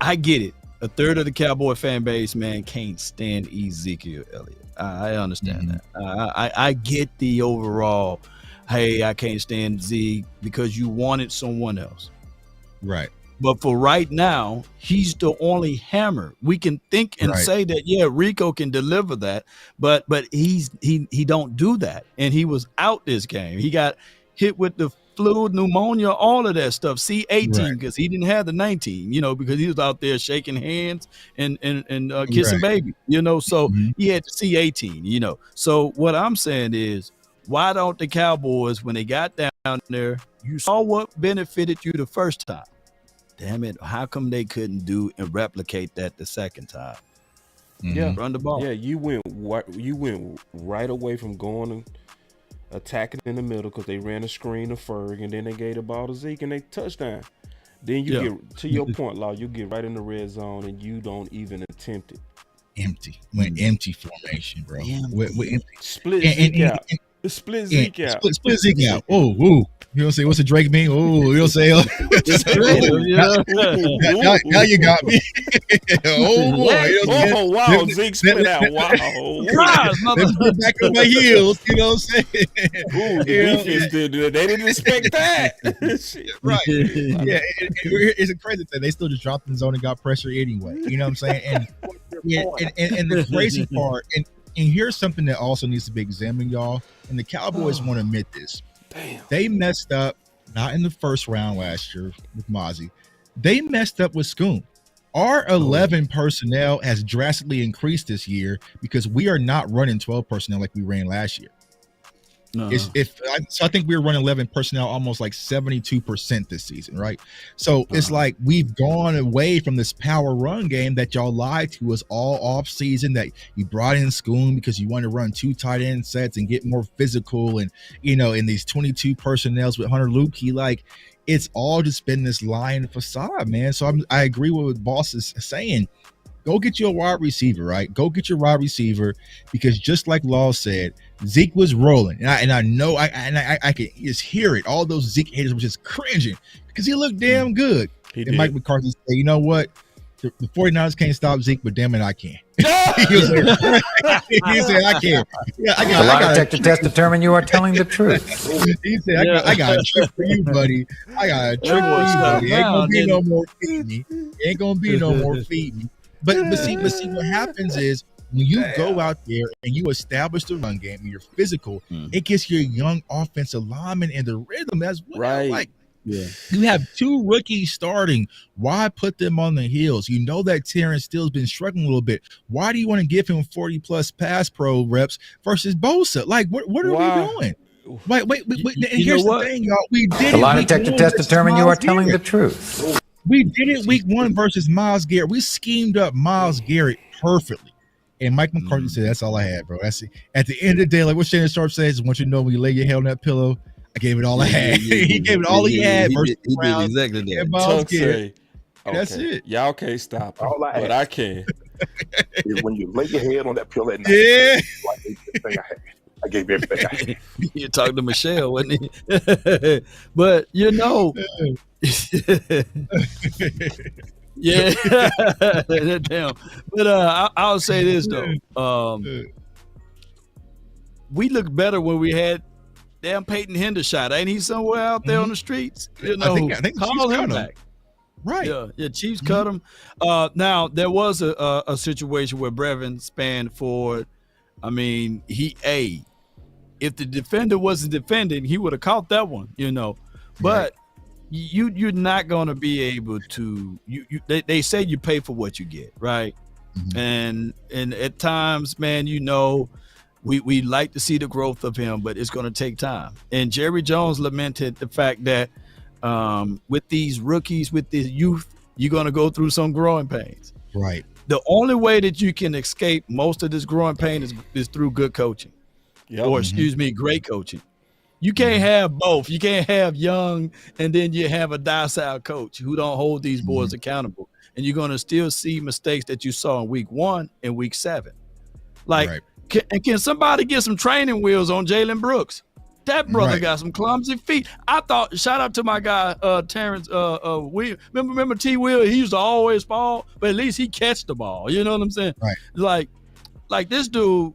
I get it. A third of the Cowboy fan base, man, can't stand Ezekiel Elliott. I understand that. I get the overall, hey, I can't stand Zeke because you wanted someone else. Right. But for right now, he's the only hammer. We can think and say that, Rico can deliver that, but he don't do that. And he was out this game. He got hit with the flu, pneumonia, all of that stuff. C18 because he didn't have the 19, because he was out there shaking hands and kissing baby, so he had the C18, So what I'm saying is, why don't the Cowboys, when they got down there, you saw what benefited you the first time. damn it, how come they couldn't do and replicate that the second time? Yeah, Run the ball. Yeah, you went right away from going and attacking in the middle because they ran a screen to Ferg, and then they gave the ball to Zeke and they touchdown. Then you get to your point, Law. You get right in the red zone and you don't even attempt it. Empty. Went empty formation, bro. We're empty. Split Zeke out. Split Zeke out. Split Zeke out. Oh, ooh. You don't say what's the Drake mean? Oh, you'll say now you got me. Oh boy. Oh wow, Zeke split out. Wow. Back on my heels, you know what I'm saying? Ooh, the defense did that. They didn't expect that. Right. Yeah, it's a crazy thing. They still just dropped in the zone and got pressure anyway. You know what I'm saying? And the crazy part, and here's something that also needs to be examined, y'all. And the Cowboys want to admit this. Damn. They messed up, not in the first round last year with Mozzie. They messed up with Scoon. Our 11 personnel has drastically increased this year because we are not running 12 personnel like we ran last year. So I think we were running 11 personnel almost like 72% this season, right? So it's like we've gone away from this power run game that y'all lied to us all off season, that you brought in Scoon because you want to run 2 tight end sets and get more physical, and in these 22 personnels with Hunter Lukey, like it's all just been this lying facade, man. So I agree with what Boss is saying. Go get you a wide receiver, right? Go get your wide receiver, because just like Law said, Zeke was rolling, and I know I can just hear it. All those Zeke haters were just cringing because he looked damn good. And Mike McCarthy said, "You know what? The 49ers can't stop Zeke, but damn it, I can." He said, "I can." Yeah, the lie detector test determined you are telling the truth. He said, "I got a trick for you, buddy. I got a trick for you, buddy. Ain't gonna be no more feed me. Ain't gonna be no more feed me." But see, what happens is when you go out there and you establish the run game and you're physical, it gets your young offensive linemen in the rhythm as well. Right. Like, you have 2 rookies starting. Why put them on the heels? You know that Terrence Steele's been struggling a little bit. Why do you want to give him 40 plus pass pro reps versus Bosa? Like, what are we doing? Wait. And here's the thing, y'all. We did the lie detector test determined you are telling the truth. We did it week 1 versus Myles Garrett. We schemed up Myles Garrett perfectly. And Mike McCarthy said, "That's all I had, bro. That's it." At the end of the day, like what Shannon Sharp says, "Want you to know when you lay your head on that pillow, I gave it all I had." He gave it all he had versus he did exactly that. And Myles Garrett. That's it. Y'all can't stop him, but I can. Is when you lay your head on that pillow at night. Yeah. I gave everything I had. You're talking to Michelle, wasn't he? But yeah, damn. But I'll say this though, we looked better when we had damn Peyton Hendershot. Ain't he somewhere out there on the streets? I think call him back. Right. Yeah. Chiefs cut him. Now there was a situation where Brevin spanned forward. I mean, if the defender wasn't defending, he would have caught that one, But you're not going to be able to. They say you pay for what you get, right? And at times, man, we like to see the growth of him, but it's going to take time. And Jerry Jones lamented the fact that with these rookies, with this youth, you're going to go through some growing pains. Right. The only way that you can escape most of this growing pain is through good coaching, or great coaching. You can't have both. You can't have young and then you have a docile coach who don't hold these boys accountable. And you're going to still see mistakes that you saw in week 1 and week 7. Like, can somebody get some training wheels on Jalen Brooks? That brother got some clumsy feet. I thought, shout out to my guy, Terrence Will. Remember T. Will? He used to always fall, but at least he catch the ball. You know what I'm saying? Right. Like this dude,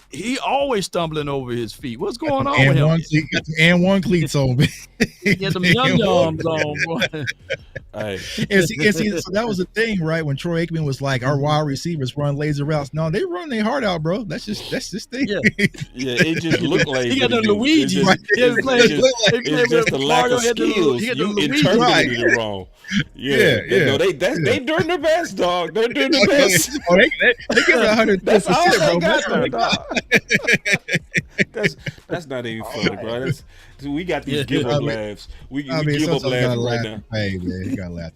he always stumbling over his feet. What's going on with him? Got the and one cleats on. He got them yum-yums on, boy. And see, so that was the thing, right? When Troy Aikman was like, our wide receivers run laser routes. No, they run their heart out, bro. That's this thing. Yeah, it just looked like he got the Luigi. It's just a lack of skills. You interpreted it wrong. Yeah. They doing their best, dog. They're doing their best. They give it 100%, That's all they bro. got there, dog. That's not even funny, bro. We got these give up laughs. We give up laughs right now. Hey, man, you gotta laugh.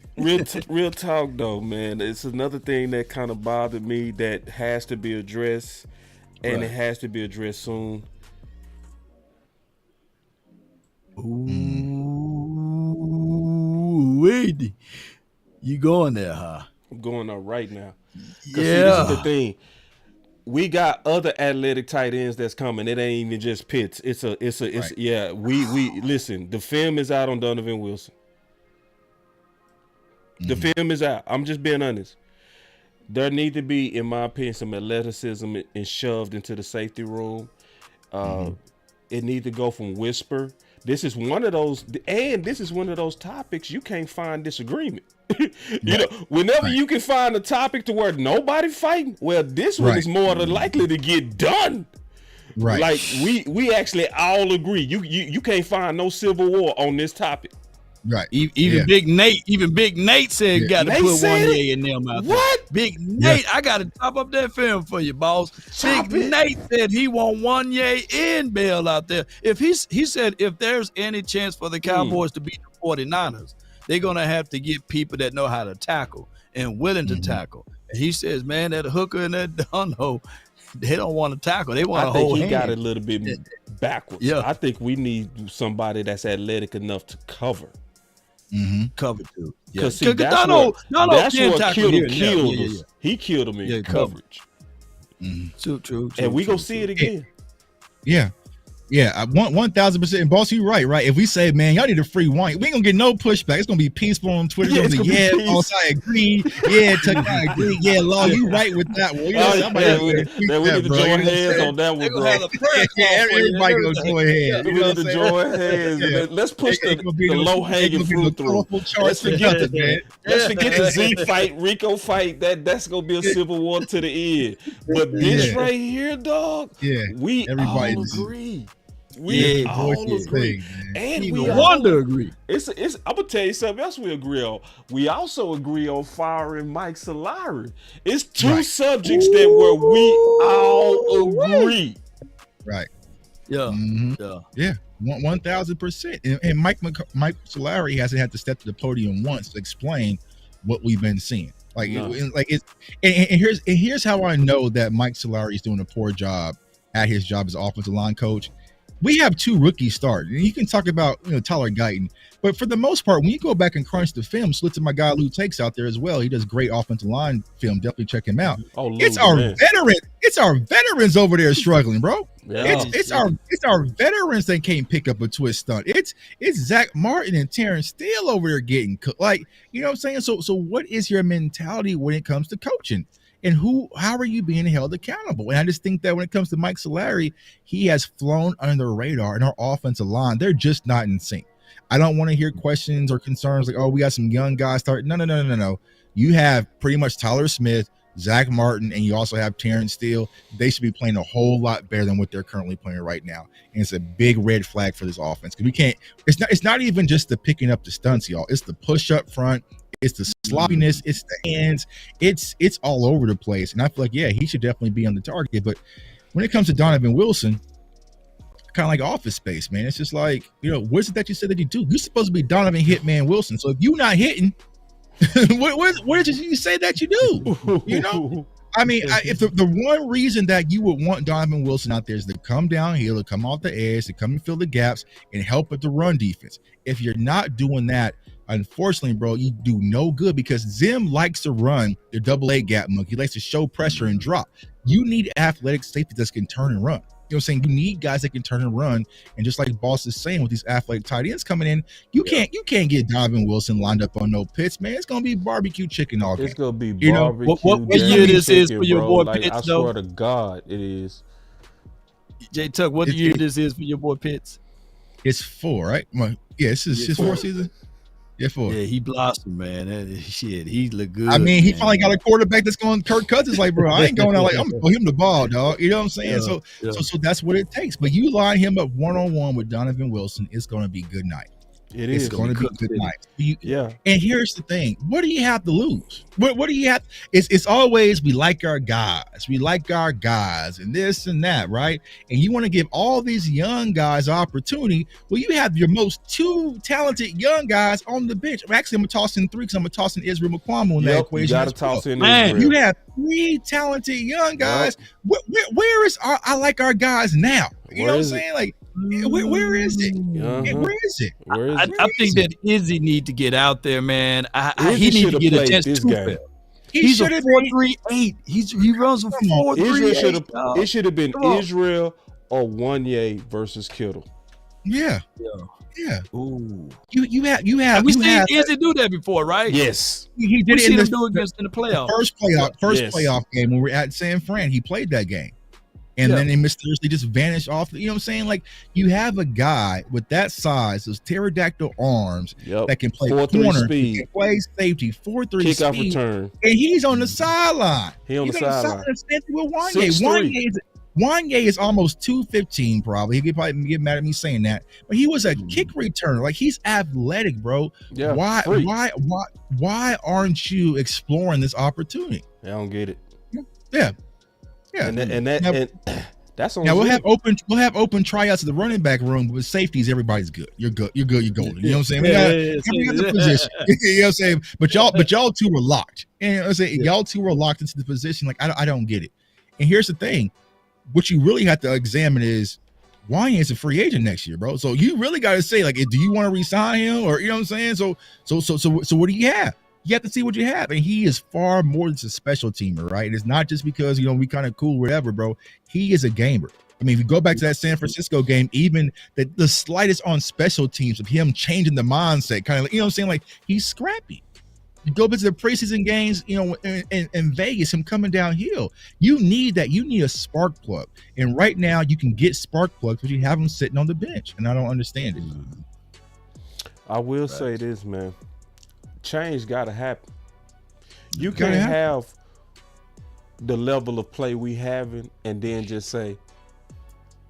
Real talk though, man. It's another thing that kind of bothered me that has to be addressed, and it has to be addressed soon. Ooh, wait. You going there, huh? I'm going up right now. Yeah. See, this is the thing. We got other athletic tight ends that's coming. It ain't even just Pitts. It's Right. yeah. We listen. The film is out on Donovan Wilson. The film is out. I'm just being honest. There need to be, in my opinion, some athleticism and shoved into the safety room. It need to go from whisper. This is one of those, and this is one of those topics you can't find disagreement. You know, whenever you can find a topic to where nobody fighting, well, this one is more than likely to get done. Right. Like we actually all agree. You can't find no civil war on this topic. Right. Even Big Nate said got to Nate put said one in them out there. What? Big Nate, I got to top up that film for you, boss. Nate said he want one in Bell out there. If he said if there's any chance for the Cowboys to beat the 49ers, they're gonna have to get people that know how to tackle and willing to tackle. And he says, man, that hooker and that Dunno, they don't want to tackle. They want to hold I think he hand. got it a little bit backwards. Yeah. I think we need somebody that's athletic enough to cover. Cover too. Because Yeah. that's what killed us. He killed him in coverage. True. And we gonna see it again. Yeah. Yeah, 1,000%. And boss, you right. If we say, man, y'all need a free wine, we ain't gonna get no pushback. It's gonna be peaceful on Twitter. It's gonna be, boss, I agree. Yeah, Tuck, I agree. Yeah, Law, you right with that one. You know, we need to join hands on that one, bro. Everybody gonna join hands. We need to join hands. Let's push the low hanging fruit through. Let's forget the Zeke fight, Rico fight. That's gonna be a civil war to the end. But this right here, dog. We all agree. We all agree, and we agree. It's. I'm gonna tell you something else. We agree on. We also agree on firing Mike Solari. It's two subjects that where we all agree. Right. Yeah. Yeah. 1,000%. And Mike Solari hasn't had to step to the podium once to explain what we've been seeing. Here's how I know that Mike Solari is doing a poor job at his job as offensive line coach. We have two rookies start, and you can talk about Tyler Guyton, but for the most part, when you go back and crunch the film, split to my guy Lou Takes out there as well. He does great offensive line film. Definitely check him out. It's our veterans over there struggling, bro. Yeah. It's our veterans that can't pick up a twist stunt. It's Zach Martin and Terrence Steele over there getting cooked. Like, you know what I'm saying? So what is your mentality when it comes to coaching? And how are you being held accountable? And I just think that when it comes to Mike Solari, he has flown under the radar, and our offensive line, they're just not in sync. I don't want to hear questions or concerns like, oh, we got some young guys starting. No. You have pretty much Tyler Smith, Zach Martin, and you also have Terrence Steele. They should be playing a whole lot better than what they're currently playing right now. And it's a big red flag for this offense because we can't. It's not even just the picking up the stunts, y'all. It's the push up front. It's the sloppiness, it's the hands, it's all over the place. And I feel like, he should definitely be on the target. But when it comes to Donovan Wilson, kind of like Office Space, man, it's just like, what is it that you said that you do? You're supposed to be Donovan Hitman Wilson. So if you're not hitting, what did you say that you do? I mean, if the one reason that you would want Donovan Wilson out there is to come downhill, to come off the edge, to come and fill the gaps and help with the run defense. If you're not doing that, unfortunately, bro, you do no good because Zim likes to run the double-A gap monkey. He likes to show pressure and drop. You need athletic safeties that can turn and run. You know what I'm saying? You need guys that can turn and run. And just like Boss is saying with these athletic tight ends coming in, you can't get Donovan Wilson lined up on no Pitts, man. It's gonna be barbecue chicken all day. It's gonna be barbecue. What year this is for your boy Pitts, I swear to God, it is. J Tuck, what year this is for your boy Pitts? It's 4, right? This is his 4th season. Yeah, 4. Yeah, he blossomed, man. He look good. I mean, he finally got a quarterback that's going Kirk Cousins. Like, bro, I ain't going out like I'm gonna throw him the ball, dog. You know what I'm saying? So that's what it takes. But you line him up 1-on-1 with Donovan Wilson, it's gonna be good night. It's going to be a good night. Yeah. And here's the thing: what do you have to lose? What do you have? It's always we like our guys, and this and that, right? And you want to give all these young guys opportunity. Well, you have your most two talented young guys on the bench. Actually, I'm gonna toss in 3 because I'm gonna toss in Israel McQuamon in that equation. You got to toss in Man, Israel. You have 3 talented young guys. Where is I like our guys now? You know what I'm saying? Like, where is it? Where is it? I think that Izzy need to get out there, man. He need to get a chance this to game. He's a 4.38. He runs a 4.38. It should have been Israel or Wanye versus Kittle. Yeah. Ooh. You have. We seen Izzy do that before, right? Yes. He did We it seen in him do it against in the playoffs. First playoff game when we were at San Fran. He played that game. And then he mysteriously just vanished off. You know what I'm saying? Like, you have a guy with that size, those pterodactyl arms that can play 4.3 speed, can play safety, 4.3 kickoff speed, return, and he's on the sideline. He's on the sideline. With Wanye is almost 215 probably. He could probably get mad at me saying that, but he was a kick returner. Like, he's athletic, bro. Yeah. Why aren't you exploring this opportunity? I don't get it. Yeah. And that's on. Now we'll have open tryouts at the running back room with safeties. Everybody's good. You're good. You're golden. You know what I'm saying? We got the position. You know what I'm saying? But y'all two were locked. And you know what I'm saying? Y'all two were locked into the position. Like, I don't get it. And here's the thing: what you really have to examine is Wanye is a free agent next year, bro. So you really got to say, like, do you want to resign him, or you know what I'm saying? So what do you have? You have to see what you have. And he is far more than a special teamer, right? It's not just because, we kind of cool, whatever, bro. He is a gamer. I mean, if you go back to that San Francisco game, even the slightest on special teams of him changing the mindset, kind of, you know what I'm saying? Like, he's scrappy. You go back to the preseason games, in Vegas, him coming downhill. You need that. You need a spark plug. And right now, you can get spark plugs, but you have him sitting on the bench. And I don't understand it. I will say this, man. Change gotta happen. You can't have the level of play we having and then just say,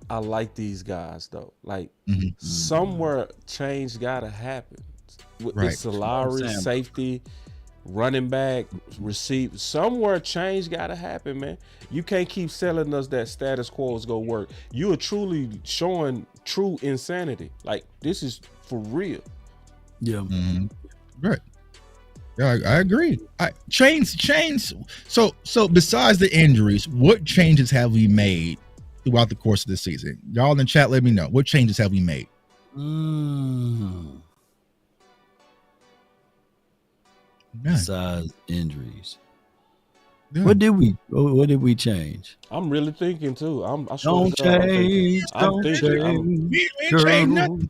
I like these guys though. Like, somewhere change gotta happen. It's Solari, safety, running back, receive. Somewhere change gotta happen, man. You can't keep selling us that status quo is gonna work. You are truly showing true insanity. Like, this is for real. Yeah. Right. Yeah, I agree. Change. So besides the injuries, what changes have we made throughout the course of the season? Y'all in the chat, let me know. What changes have we made? Besides injuries. Yeah. What did we change? I'm really thinking too. Don't change. We ain't changed nothing.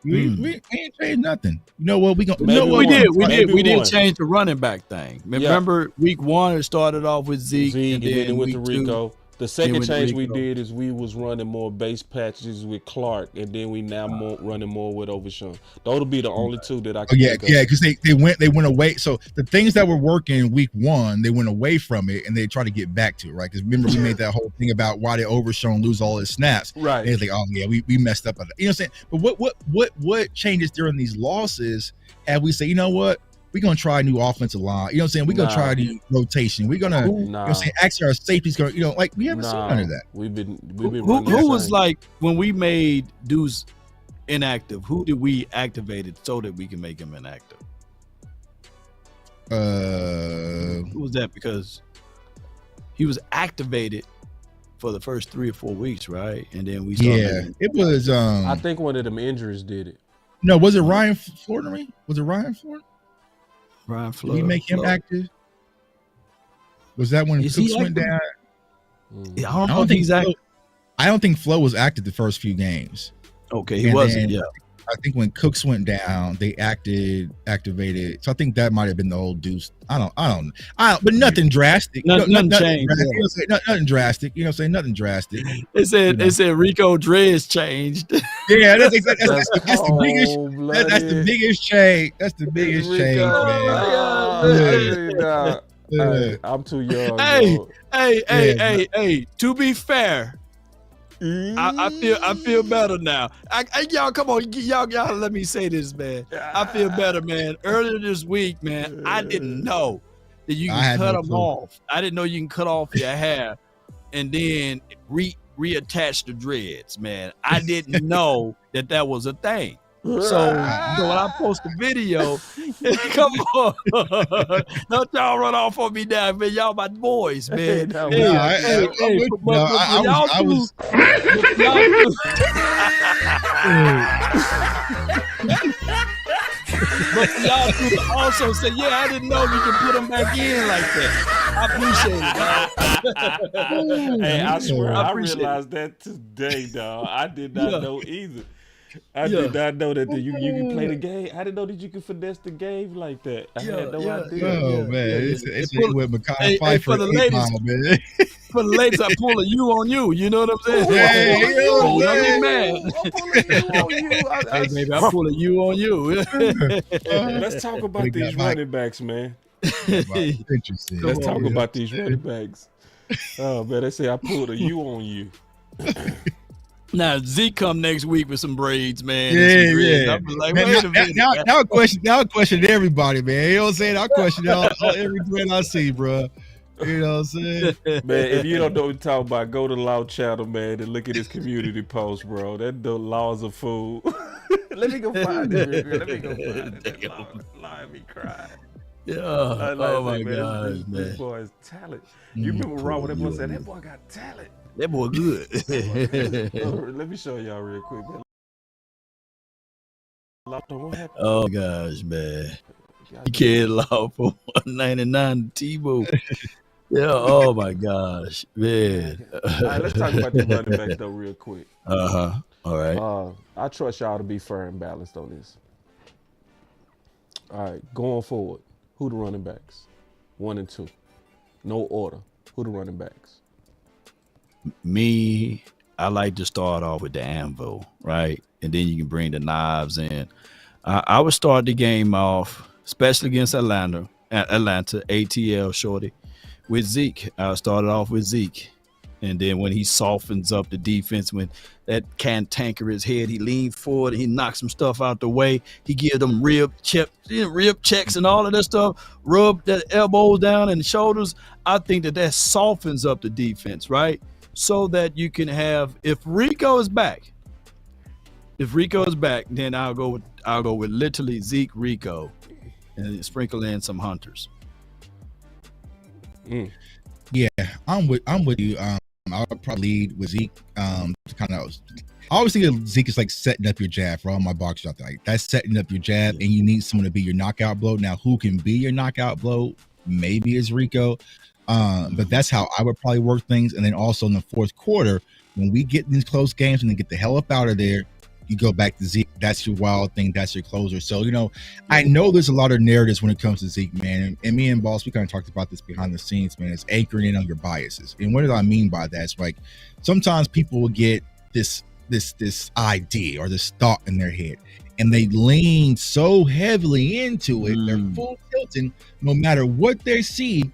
We ain't changed nothing. You know what? We did change the running back thing. Remember, week 1 it started off with Zeke and then it went to Rico. 2, the second change we did is we was running more base patches with Clark, and then we now running more with Overshown. Those will be the only 2 that I can think of. Because they went away. So the things that were working week 1, they went away from it and they tried to get back to it, right? Because remember, we made that whole thing about why did Overshown lose all his snaps, right? And it's like, oh yeah, we messed up on that. You know what I'm saying? But what changes during these losses? And we say, you know what? We're going to try a new offensive line. You know what I'm saying? We're going to try a new rotation. We're going to, you know what I'm saying, actually our safety's going to, like, we haven't seen none of that. We've been who was like, when we made Deuce inactive, who did we activate it so that we can make him inactive? Who was that? Because he was activated for the first 3 or 4 weeks, right? And then we started. It was, I think one of them injuries did it. No, was it Ryan Flournoy? Was it Ryan Flournoy? Ryan Flournoy. Did we make him active? Was that when Cooks went down? I don't think he's active. I don't think Flo was active the first few games. Okay, he wasn't. Yeah. I think when Cooks went down, they activated. So I think that might have been the old Deuce. I don't. But nothing drastic. Nothing changed. Nothing drastic. You know what I'm saying? Nothing drastic. It said Rico Dre's changed. Yeah, that's the biggest. That's the biggest change. That's the biggest change, man. Hey, I'm too young. Hey. To be fair, I feel better now. Y'all, come on, y'all. Let me say this, man. I feel better, man. Earlier this week, man, I didn't know that you can cut them off. I didn't know you can cut off your hair and then reattach the dreads, man. I didn't know that was a thing. So when I post a video, come on, don't y'all run off on me now, man. Y'all my boys, man. But y'all could also say, yeah, I didn't know you could put them back in like that. I appreciate it. Hey, I swear, I realized that today, dog. I did not know either. I did not know that you can play the game. I didn't know that you could finesse the game like that. I had no idea. Oh man, it's with Makai Pfeiffer for the ladies, man. For the ladies, I pull a you on you. You know what I'm saying? Don't get mad. Hey, baby, I pull a you on you. Let's talk about these running backs, man. Interesting. Let's talk about these running backs. Oh man, they say I pulled a you on you. Now Zeke come next week with some braids, man. Yeah. I'm like, man, wait a minute. Now I question everybody, man. You know what I'm saying? I question every thread I see, bro. You know what I'm saying? Man, if you don't know what we're talking about, go to Loud Channel, man, and look at his community post, bro. That the laws of food. Let me go find it, Rico. Let me go find it. Lord, me cry. Yeah. Oh my gosh, man. This boy is talent. You remember Raw when that boy said that boy got talent. That boy good. Let me show y'all real quick, man. What happened? Oh gosh, man. You can't allow for $1.99 Tebow. Yeah, oh my gosh, man. All right, let's talk about the running backs though real quick. All right. I trust y'all to be fair and balanced on this. All right, going forward, who the running backs? 1 and 2. No order. Who the running backs? Me, I like to start off with the anvil, right? And then you can bring the knives in. I would start the game off, especially against Atlanta, ATL shorty, with Zeke. I started off with Zeke. And then when he softens up the defense, when that cantankerous head, he leans forward, he knocks some stuff out the way. He gives them rib checks and all of that stuff, rub the elbows down and shoulders. I think that softens up the defense, right? So that you can have, if Rico is back, then I'll go with literally Zeke, Rico, and sprinkle in some hunters. Yeah, I'm with you. I would probably lead with Zeke. I always think of Zeke is like setting up your jab for all my boxers out there. Like, that's setting up your jab, and you need someone to be your knockout blow. Now, who can be your knockout blow? Maybe it's Rico. But that's how I would probably work things. And then also in the fourth quarter, when we get in these close games and then get the hell up out of there, you go back to Zeke. That's your wild thing. That's your closer. So, I know there's a lot of narratives when it comes to Zeke, man. And me and Boss, we kind of talked about this behind the scenes, man. It's anchoring in on your biases. And what do I mean by that? It's like sometimes people will get this idea or this thought in their head, and they lean so heavily into it. They're full tilting. No matter what they see,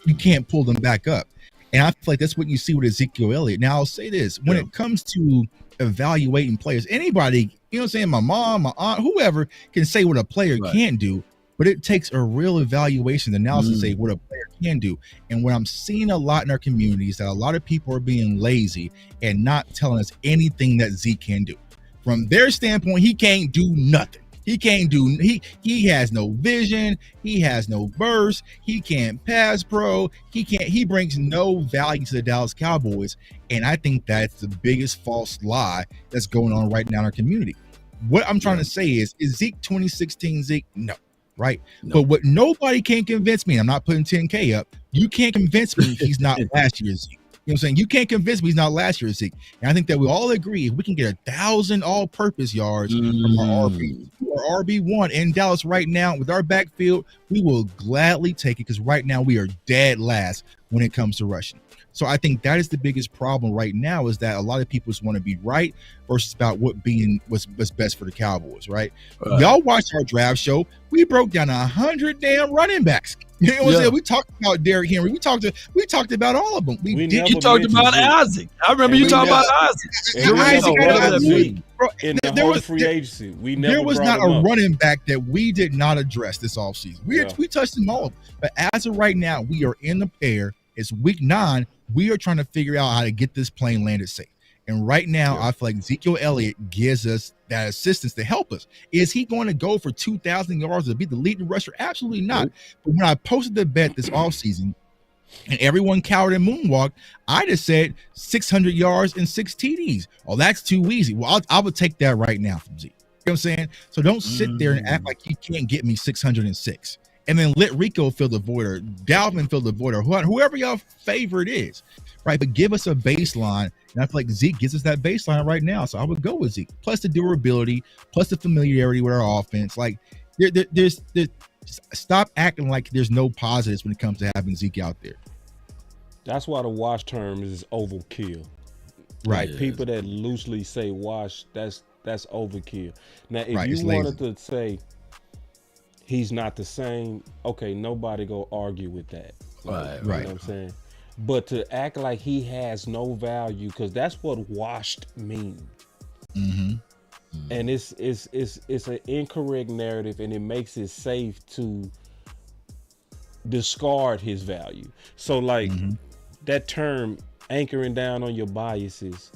you can't pull them back up. And I feel like that's what you see with Ezekiel Elliott. Now, I'll say this. When it comes to evaluating players, anybody, my mom, my aunt, whoever can say what a player can do, but it takes a real evaluation analysis to say what a player can do. And what I'm seeing a lot in our community is that a lot of people are being lazy and not telling us anything that Zeke can do. From their standpoint, he can't do nothing. He has no vision, he has no burst, he can't pass pro, he brings no value to the Dallas Cowboys. And I think that's the biggest false lie that's going on right now in our community. What I'm trying to say is Zeke 2016 Zeke? No, right? No. But what nobody can convince me, I'm not putting 10K up, you can't convince me he's not last year's Zeke. You know what I'm saying? You can't convince me he's not last year's Zeke. And I think that we all agree if we can get 1,000 all-purpose yards from our RB1 in Dallas right now with our backfield, we will gladly take it because right now we are dead last when it comes to rushing. So I think that is the biggest problem right now, is that a lot of people just want to be right versus about what's best for the Cowboys, right? Y'all watched our draft show. We broke down 100 damn running backs. You know what I'm saying? We talked about Derrick Henry. We talked about all of them. You talked about Isaac. I remember you talking about Isaac. In the whole free agency, there was not a running back that we did not address this offseason. We touched them all. But as of right now, we are in the pair. It's week 9. We are trying to figure out how to get this plane landed safe. And right now, I feel like Ezekiel Elliott gives us that assistance to help us. Is he going to go for 2,000 yards to be the leading rusher? Absolutely not. But when I posted the bet this offseason and everyone cowered and moonwalked, I just said 600 yards and 6 TDs. Oh, that's too easy. Well, I would take that right now from Zeke. You know what I'm saying? So don't sit there and act like you can't get me 606. And then let Rico fill the void, or Dalvin fill the void, or whoever your favorite is, right? But give us a baseline, and I feel like Zeke gives us that baseline right now. So I would go with Zeke, plus the durability, plus the familiarity with our offense. Like, there's stop acting like there's no positives when it comes to having Zeke out there. That's why the wash term is overkill. Right. Like, people that loosely say wash, that's overkill. Now, if you lazy. wanted to say he's not the same, okay, nobody go argue with that. Right. You know what I'm saying? But to act like he has no value, because that's what washed means. And it's an incorrect narrative, and it makes it safe to discard his value. So like that term, anchoring down on your biases,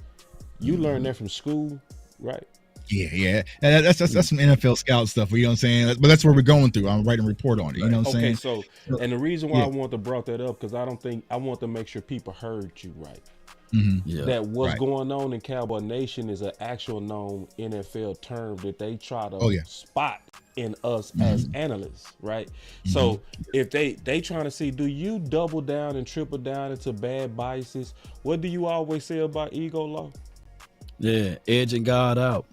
you learn that from school, right? Yeah. And that's some NFL scout stuff. You know what I'm saying? But that's where we're going through. I'm writing a report on it. You know what I'm saying? So, and the reason why I want to brought that up, because I want to make sure people heard you right. That what's going on in Cowboy Nation is an actual known NFL term that they try to spot in us as analysts, right? So if they trying to see, do you double down and triple down into bad biases? What do you always say about ego law? Yeah, edging God out.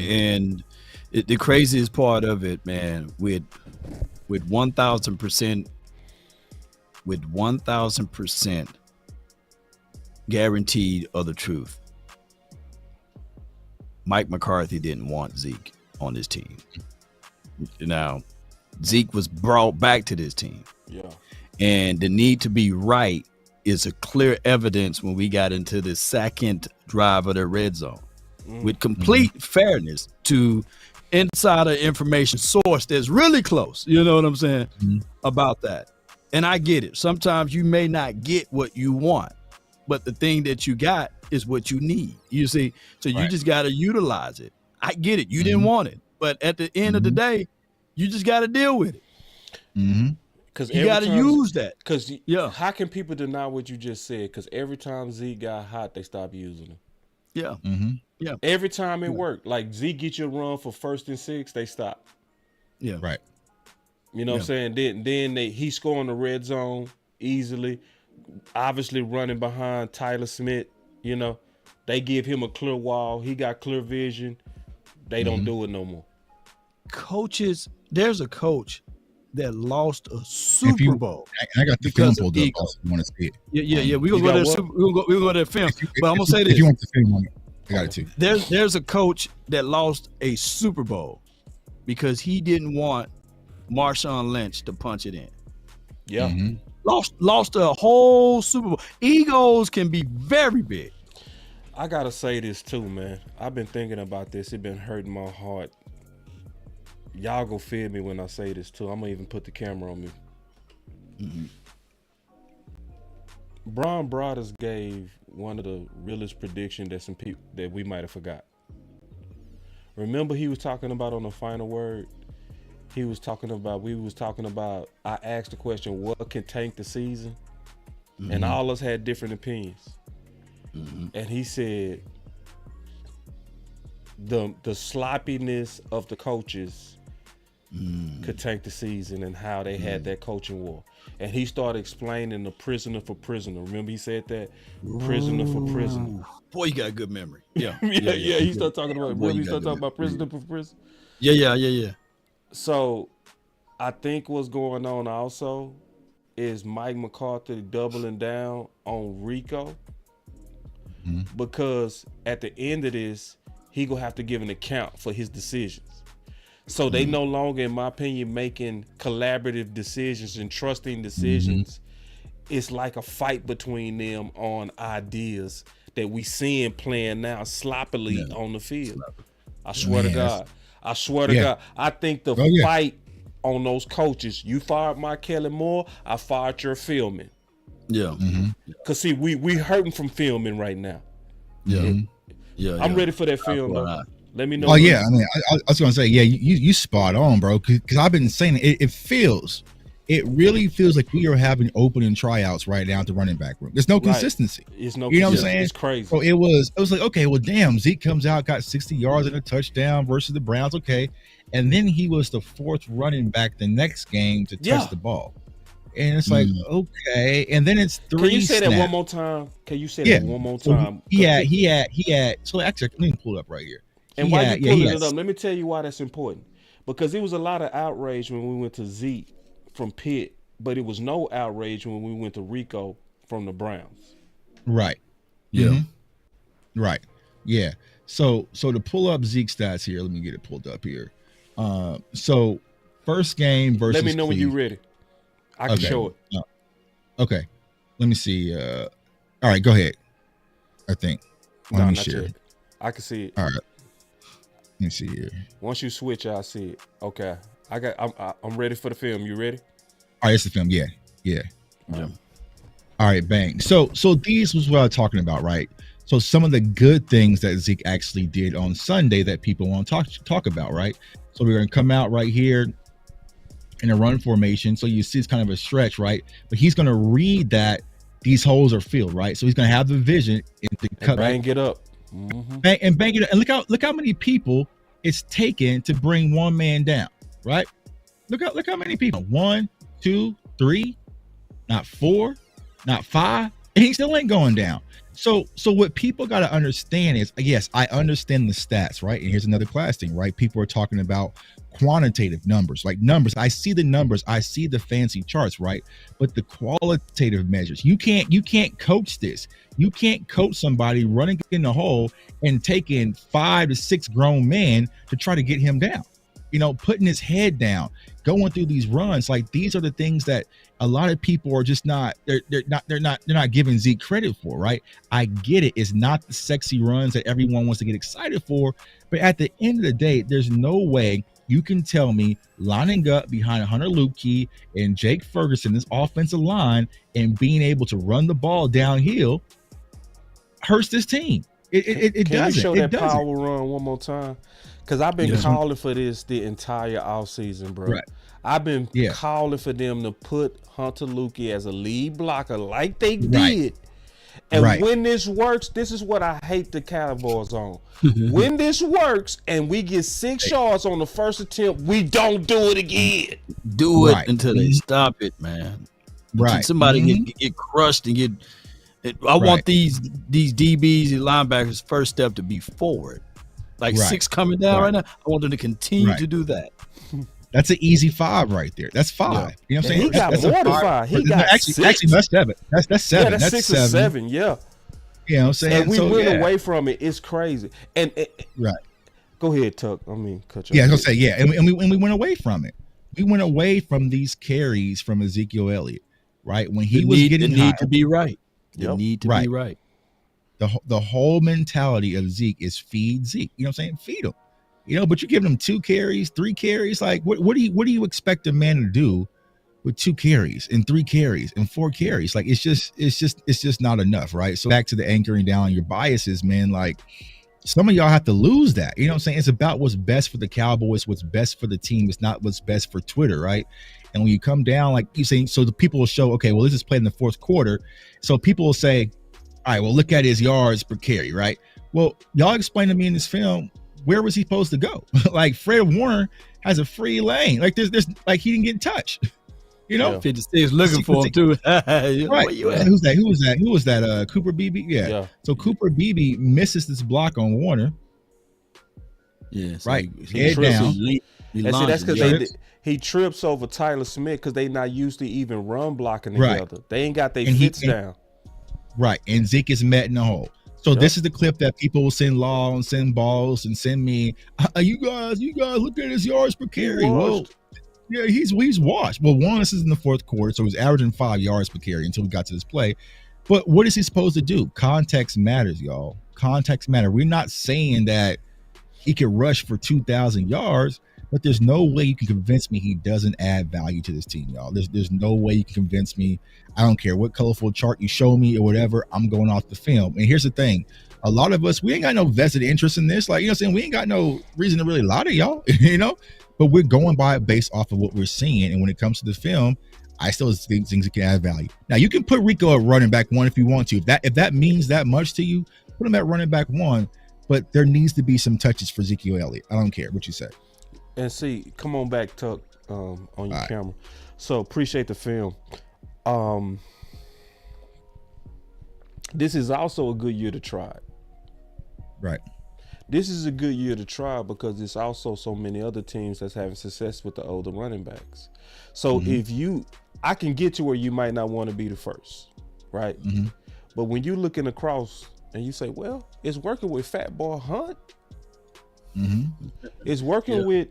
And the craziest part of it, man, with 1,000% guaranteed of the truth, Mike McCarthy didn't want Zeke on his team. Now, Zeke was brought back to this team. And the need to be right is a clear evidence when we got into the second drive of the red zone. With complete fairness to insider information source that's really close, you know what I'm saying, about that. And I get it. Sometimes you may not get what you want, but the thing that you got is what you need. You see, so you just got to utilize it. I get it. You didn't want it, but at the end of the day, you just got to deal with it. Because you got to use that. Because how can people deny what you just said? Because every time Zeke got hot, they stopped using him. Every time it worked, like Zeke get you a run for 1st and 6, they stop. You know what I'm saying? Then he score in the red zone easily, obviously running behind Tyler Smith. You know, they give him a clear wall. He got clear vision. They don't do it no more. Coaches, there's a coach that lost a Super Bowl. I got the film pulled up. You want to see it? Yeah. We're gonna go to the film. But I'm gonna say this. If you want the film on it, I got it too. There's a coach that lost a Super Bowl because he didn't want Marshawn Lynch to punch it in. Lost a whole Super Bowl. Egos can be very big. I gotta say this too, man. I've been thinking about this. It's been hurting my heart. Y'all go feel me when I say this too. I'm gonna even put the camera on me. Bron Brothers gave one of the realest predictions that some people that we might have forgot. Remember, he was talking about on the final word. We was talking about. I asked the question, "What can tank the season?" And all us had different opinions. And he said, "The sloppiness of the coaches could tank the season, and how they had that coaching war." And he started explaining the prisoner for prisoner. Remember he said that? Prisoner for prisoner. Boy, you got a good memory. Yeah. He started talking about prisoner for prisoner. Yeah. So I think what's going on also is Mike McCarthy doubling down on Rico, because at the end of this, he gonna have to give an account for his decisions. So they no longer, in my opinion, making collaborative decisions and trusting decisions. It's like a fight between them on ideas that we seeing playing now sloppily on the field. I swear to God. I swear to God. I think the fight on those coaches, you fired Mike Kelly Moore, I fired your filming. Yeah. Cause see, we hurting from filming right now. I'm ready for that film though. Let me know. Oh yeah, I mean, I was gonna say, yeah, you spot on, bro. Because I've been saying it really feels like we are having opening tryouts right now at the running back room. There's no consistency. It's no, you know what I'm saying? It's crazy. So it was like, okay, well, damn, Zeke comes out, got 60 yards and a touchdown versus the Browns, okay, and then he was the fourth running back the next game to touch the ball, and it's like, okay, and then it's 3. Can you say snaps. that one more time? Can you say that one more time? He had. So actually, let me pull it up right here. And why you pulling it up? Let me tell you why that's important. Because there was a lot of outrage when we went to Zeke from Pitt, but it was no outrage when we went to Rico from the Browns. Right. Yeah. Right. Yeah. So to pull up Zeke stats here, let me get it pulled up here. So first game versus. Let me know when you're ready. I can show it. Okay. Let me see. All right, go ahead. I think. Let me share it. I can see it. All right. Let me see here. Once you switch, I'll see it. Okay. I'm ready for the film. You ready? All right, it's the film. Yeah. All right, bang. So these was what I was talking about, right? So some of the good things that Zeke actually did on Sunday that people want to talk about, right? So we're going to come out right here in a run formation. So you see it's kind of a stretch, right? But he's going to read that these holes are filled, right? So he's going to have the vision and bang it up. Bang it up. And look how many people it's taken to bring one man down, right? Look how many people. 1, 2, 3, not 4, not 5, and he still ain't going down. So what people got to understand is, yes, I understand the stats, right? And here's another class thing, right? People are talking about quantitative numbers, like numbers. I see the numbers, I see the fancy charts, right? But the qualitative measures, you can't coach this. You can't coach somebody running in the hole and taking 5 to 6 grown men to try to get him down. You know, putting his head down, going through these runs. Like, these are the things that a lot of people are just not giving Zeke credit for, right? I get it. It's not the sexy runs that everyone wants to get excited for, but at the end of the day, there's no way you can tell me lining up behind Hunter Luepke and Jake Ferguson, this offensive line, and being able to run the ball downhill hurts this team. It doesn't. Can you show that power run one more time? Because I've been calling for this the entire offseason, bro. Right. I've been calling for them to put Hunter Luepke as a lead blocker like they did. And when this works, this is what I hate the Cowboys on. When this works and we get 6 yards on the first attempt, we don't do it again. Do it until they stop it, man. Until somebody get crushed and get. I want these DBs and linebackers' first step to be forward. Like 6 coming down right now. I want them to continue to do that. That's an easy 5 right there. That's 5. Yeah. You know what I'm saying? He got more than 5. He got actually 6. that's 7. That's 7. Yeah, that's 6 or 7. Yeah. You know what I'm saying? And we went away from it. It's crazy. And go ahead, Tuck. I mean, cut you. Yeah, I was gonna say and we went away from it. We went away from these carries from Ezekiel Elliott, right? When he was getting the need to be right. The need to be right. The whole mentality of Zeke is feed Zeke. You know what I'm saying? Feed him. You know, but you give him 2 carries, 3 carries. Like, what do you expect a man to do with 2 carries and 3 carries and 4 carries? Like, it's just not enough, right? So back to the anchoring down your biases, man. Like, some of y'all have to lose that. You know what I'm saying? It's about what's best for the Cowboys, what's best for the team. It's not what's best for Twitter, right? And when you come down, like you say, so the people will show, okay, well, this is played in the 4th quarter. So people will say, all right, well, look at his yards per carry, right? Well, y'all explain to me in this film, where was he supposed to go? Like, Fred Warner has a free lane. Like, there's like, he didn't get touched. You know, 56 looking for him too. Right. Who's that? Cooper Beebe. Yeah. So Cooper Beebe misses this block on Warner. Yeah. So right. Head down. And see, that's because he trips over Tyler Smith because they not used to even run blocking together. They ain't got their fits down. Right, and Zeke is met in the hole. So this is the clip that people will send Law and send Balls and send me. You guys, look at his yards per carry. Well, yeah, he's washed. Well, one, this is in the fourth quarter, so he's averaging 5 yards per carry until we got to this play. But what is he supposed to do? Context matters, y'all. Context matter. We're not saying that he can rush for 2,000 yards, but there's no way you can convince me he doesn't add value to this team, y'all. There's no way you can convince me. I don't care what colorful chart you show me or whatever. I'm going off the film. And here's the thing. A lot of us, we ain't got no vested interest in this. Like, you know what I'm saying? We ain't got no reason to really lie to y'all, you know? But we're going by it based off of what we're seeing. And when it comes to the film, I still think things that can add value. Now, you can put Rico at running back 1 if you want to. If that means that much to you, put him at running back 1. But there needs to be some touches for Ezekiel Elliott. I don't care what you say. And see, come on back, Tuck, on your camera. So appreciate the film. This is also a good year to try it. Right. This is a good year to try because there's also so many other teams that's having success with the older running backs. So I can get to where you might not want to be the first, right? But when you're looking across and you say, well, it's working with Fat Boy Hunt. It's working with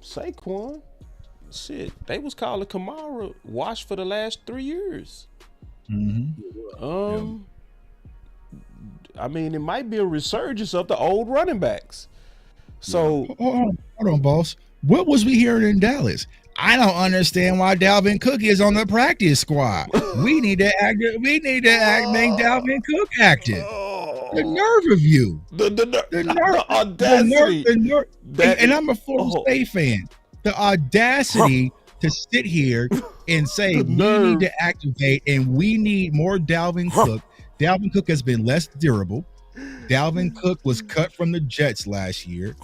Saquon. Shit, they was calling Kamara washed for the last 3 years. I mean, it might be a resurgence of the old running backs. So hold on, boss. What was we hearing in Dallas? I don't understand why Dalvin Cook is on the practice squad. We need to make Dalvin Cook active. The nerve of you. The audacity. And I'm a Florida State fan. The audacity to sit here and say we need to activate and we need more Dalvin Cook. Dalvin Cook has been less durable. Dalvin Cook was cut from the Jets last year.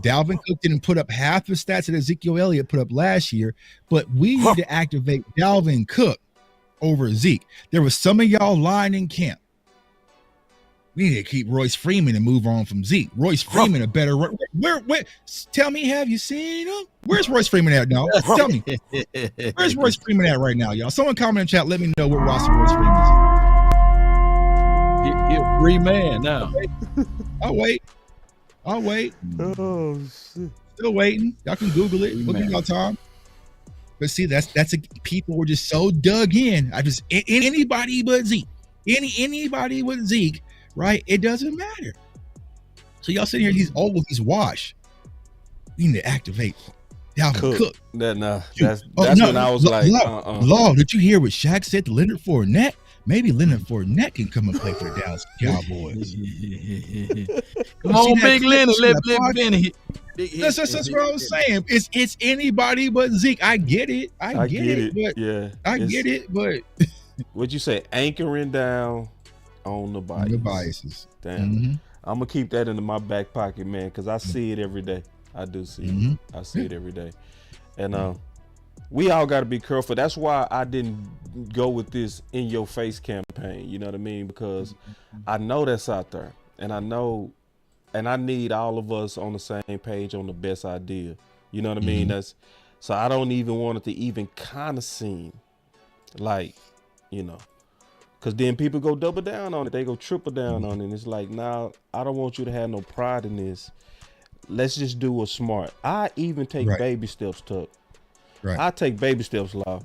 Dalvin Cook didn't put up half the stats that Ezekiel Elliott put up last year, but we need to activate Dalvin Cook over Zeke. There was some of y'all lying in camp. We need to keep Royce Freeman and move on from Zeke. Royce Freeman a better where tell me, have you seen him? Where's Royce Freeman at now? Tell me. Where's Royce Freeman at right now, y'all? Someone comment in chat, let me know what roster Royce Freeman is in. He's a free man now. I'll wait. Oh shit. Still waiting. Y'all can Google it. Look at y'all time. But see, people were just so dug in. Anybody but Zeke. Anybody but Zeke, right? It doesn't matter. So y'all sitting here, he's old, he's washed. We need to activate Dalvin Cook. That's when I was Law, did you hear what Shaq said to Leonard Fournette? Maybe Leonard Fournette can come and play for the Dallas Cowboys. Come on, Big Leonard. Let Benny. That's what I was saying. It's anybody but Zeke. I get it. I get it. But what'd you say? Anchoring down on the bias. The biases. Damn. I'm gonna keep that into my back pocket, man, because I see it every day. I do see it. I see it every day. And we all got to be careful. That's why I didn't go with this in your face campaign. You know what I mean? Because I know that's out there, and I know, and I need all of us on the same page on the best idea. You know what I mean? So I don't even want it to even kind of seem like, you know, because then people go double down on it. They go triple down on it. And it's like, nah, I don't want you to have no pride in this. Let's just do what's smart. I even take baby steps, Tuck. Right. I take baby steps, Law.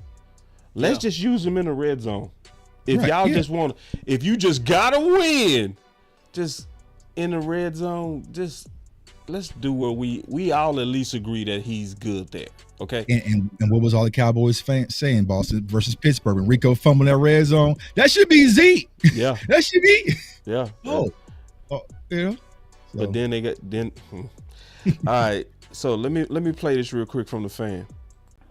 Let's just use them in the red zone. If y'all just want to, if you just gotta win, just in the red zone, just let's do what we all at least agree that he's good there. Okay. And what was all the Cowboys fans saying, Boston versus Pittsburgh, and Rico fumbling that red zone? That should be Zeke. Yeah. That should be. Yeah. You know. But then all right. So let me play this real quick from the fan.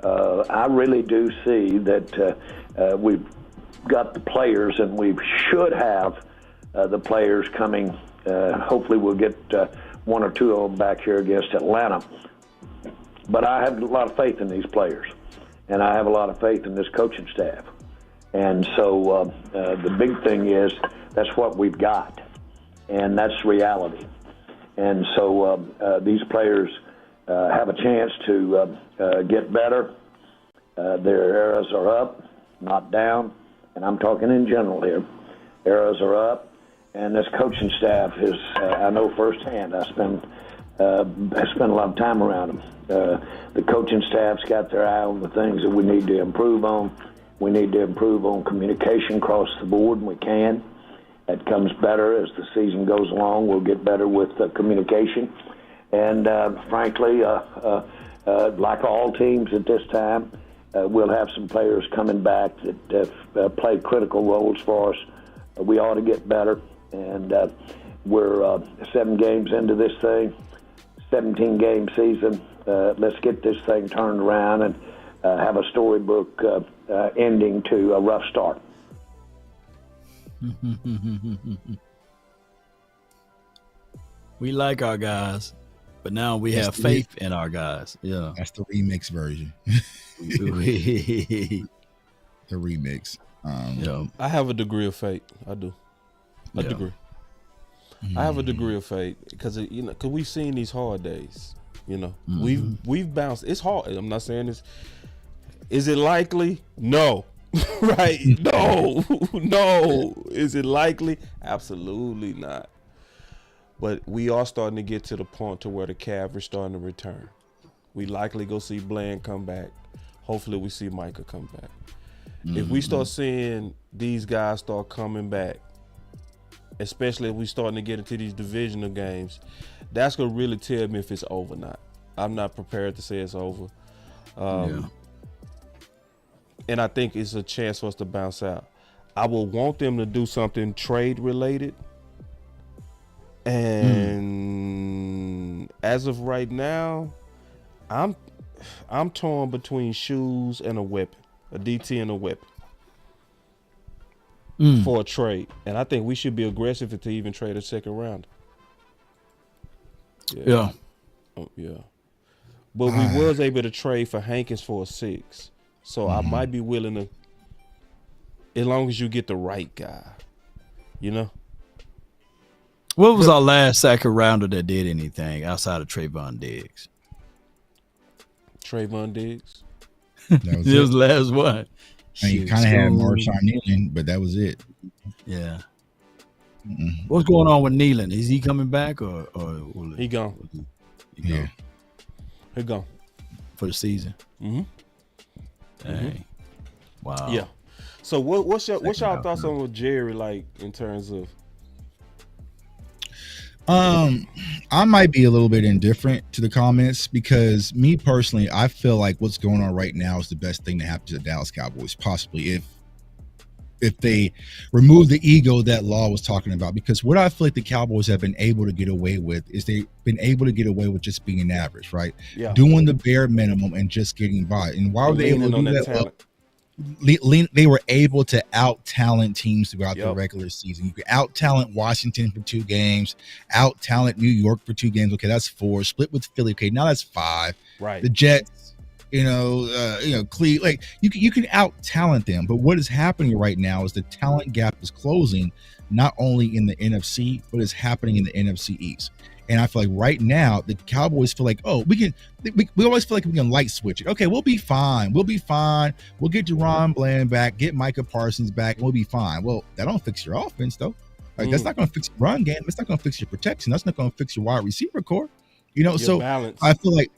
I really do see that we've got the players, and we should have the players coming. Hopefully we'll get one or two of them back here against Atlanta. But I have a lot of faith in these players, and I have a lot of faith in this coaching staff. And so the big thing is that's what we've got, and that's reality. And so these players have a chance to get better. Their arrows are up, not down, and I'm talking in general here. Arrows are up, and this coaching staff is, I know firsthand, I spend a lot of time around them. The coaching staff's got their eye on the things that we need to improve on. We need to improve on communication across the board, and we can. It comes better as the season goes along. We'll get better with communication. And frankly, like all teams at this time, we'll have some players coming back that have played critical roles for us. We ought to get better. And we're 7 games into this thing, 17-game season. Let's get this thing turned around and have a storybook ending to a rough start. We like our guys, but now we have faith in our guys. Yeah, that's the remix version. The remix. Yeah, I have a degree of faith. I do. A degree. I have a degree of faith because because we've seen these hard days. We've bounced. It's hard. I'm not saying this. Is it likely? No. Right? No. Is it likely? Absolutely not. But we are starting to get to the point to where the Cavs are starting to return. We likely go see Bland come back. Hopefully we see Micah come back. If we start seeing these guys start coming back, especially if we starting to get into these divisional games, that's going to really tell me if it's over or not. I'm not prepared to say it's over. And I think it's a chance for us to bounce out. I will want them to do something trade related. And as of right now, I'm torn between shoes and a weapon, a DT and a weapon for a trade. And I think we should be aggressive to even trade a second round. Yeah. But we was able to trade for Hankins for a 6. So I might be willing to, as long as you get the right guy, What was our last second rounder that did anything outside of Trayvon Diggs? Trayvon Diggs? That was It was the last one. And you kind of had Marshawn Nealon, but that was it. Yeah. What's going on with Nealon? Is he coming back or he gone? Yeah. He gone for the season. Dang. Wow. Yeah. So what's y'all thoughts on with Jerry, like, in terms of? I might be a little bit indifferent to the comments because me personally, I feel like what's going on right now is the best thing to happen to the Dallas Cowboys, possibly if they remove the ego that Law was talking about. Because what I feel like the Cowboys have been able to get away with is they've been able to get away with just being average, right? Yeah. Doing the bare minimum and just getting by. And why were they able to do that? Talent. They were able to out-talent teams throughout the regular season. You could out-talent Washington for 2 games, out-talent New York for 2 games. Okay, that's 4. Split with Philly. Okay, now that's 5. Right. The Jets, Cleveland. Like you can out-talent them. But what is happening right now is the talent gap is closing, not only in the NFC, but it's happening in the NFC East. And I feel like right now the Cowboys feel like, we always feel like we can light switch it. Okay, we'll be fine. We'll get Jerron Bland back, get Micah Parsons back, and we'll be fine. Well, that don't fix your offense though. Like that's not going to fix your run game. It's not going to fix your protection. That's not going to fix your wide receiver core. So balance. I feel like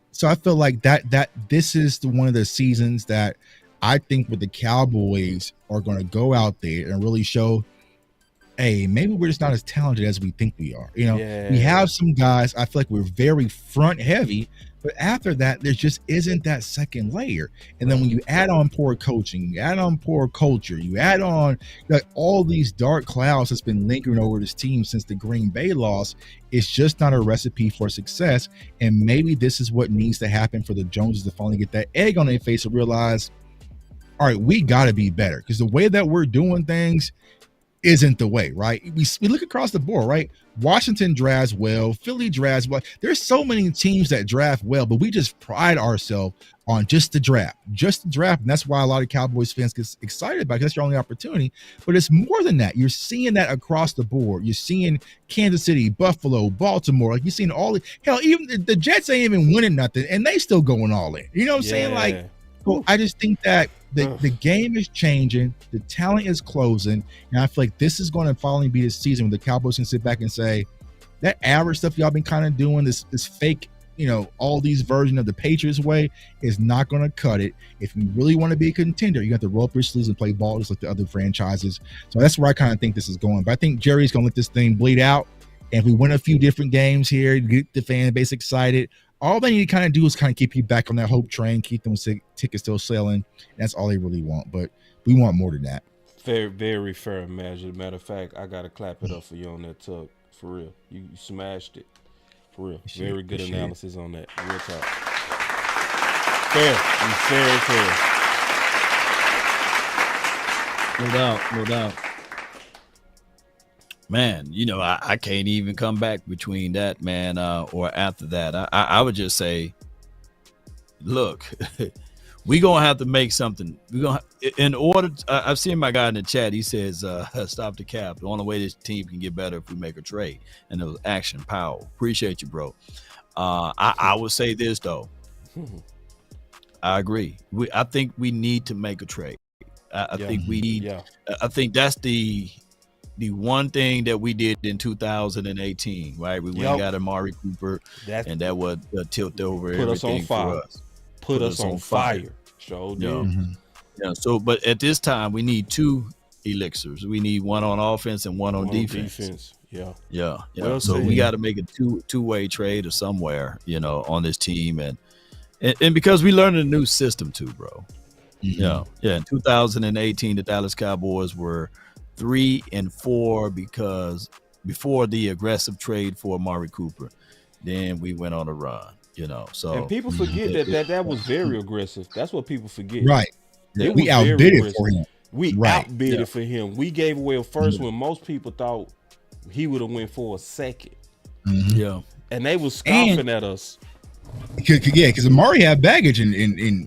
that this is one of the seasons that I think with the Cowboys are going to go out there and really show, hey, maybe we're just not as talented as we think we are. We have some guys, I feel like we're very front heavy, but after that, there just isn't that second layer. And then when you add on poor coaching, you add on poor culture, you add on all these dark clouds that's been lingering over this team since the Green Bay loss, it's just not a recipe for success. And maybe this is what needs to happen for the Joneses to finally get that egg on their face and realize, all right, we got to be better. Because the way that we're doing things, isn't the way, right? We look across the board, right? Washington drafts well, Philly drafts well. There's so many teams that draft well, but we just pride ourselves on just the draft. And that's why a lot of Cowboys fans get excited about it, because that's your only opportunity. But it's more than that. You're seeing that across the board. You're seeing Kansas City, Buffalo, Baltimore. Like, you're seeing all the hell. Even the Jets ain't even winning nothing, and they still going all in. You know what I'm saying? Like, so I just think that the game is changing, the talent is closing, and I feel like this is going to finally be the season where the Cowboys can sit back and say, that average stuff y'all been kind of doing, this fake, all these versions of the Patriots way is not going to cut it. If you really want to be a contender, you have to roll up your sleeves and play ball just like the other franchises. So that's where I kind of think this is going. But I think Jerry's going to let this thing bleed out, and if we win a few different games here, get the fan base excited, all they need to kind of do is kind of keep you back on that hope train, keep them tickets still selling. That's all they really want. But we want more than that. Very, very fair measure. Matter of fact, I got to clap it up for you on that, Tuck. For real. You smashed it. For real. Very good analysis on that. Real talk. Fair. No doubt. Man, I can't even come back between that, man, or after that. I would just say, look, we gonna have to make something. I've seen my guy in the chat. He says, "Stop the cap. The only way this team can get better if we make a trade." And it was Action Powell. Appreciate you, bro. I would say this though. I agree. I think we need to make a trade. I think we need. I think that's the one thing that we did in 2018, right? We went and got Amari Cooper, and that would tilt over everything for us. Put us on fire. Sure did. Yeah. So, but at this time, we need two elixirs. We need one on offense and one on defense. Yeah. Well, so we got to make a two-way trade or somewhere, on this team, and because we learned a new system too, bro. Yeah. In 2018, the Dallas Cowboys were 3-4 because before the aggressive trade for Amari Cooper, then we went on a run. So and people forget that was very aggressive. That's what people forget. Right. We outbid it for him. We outbid it for him. We gave away a first when most people thought he would have went for a second. Yeah. And they was scoffing at us. Because Amari had baggage in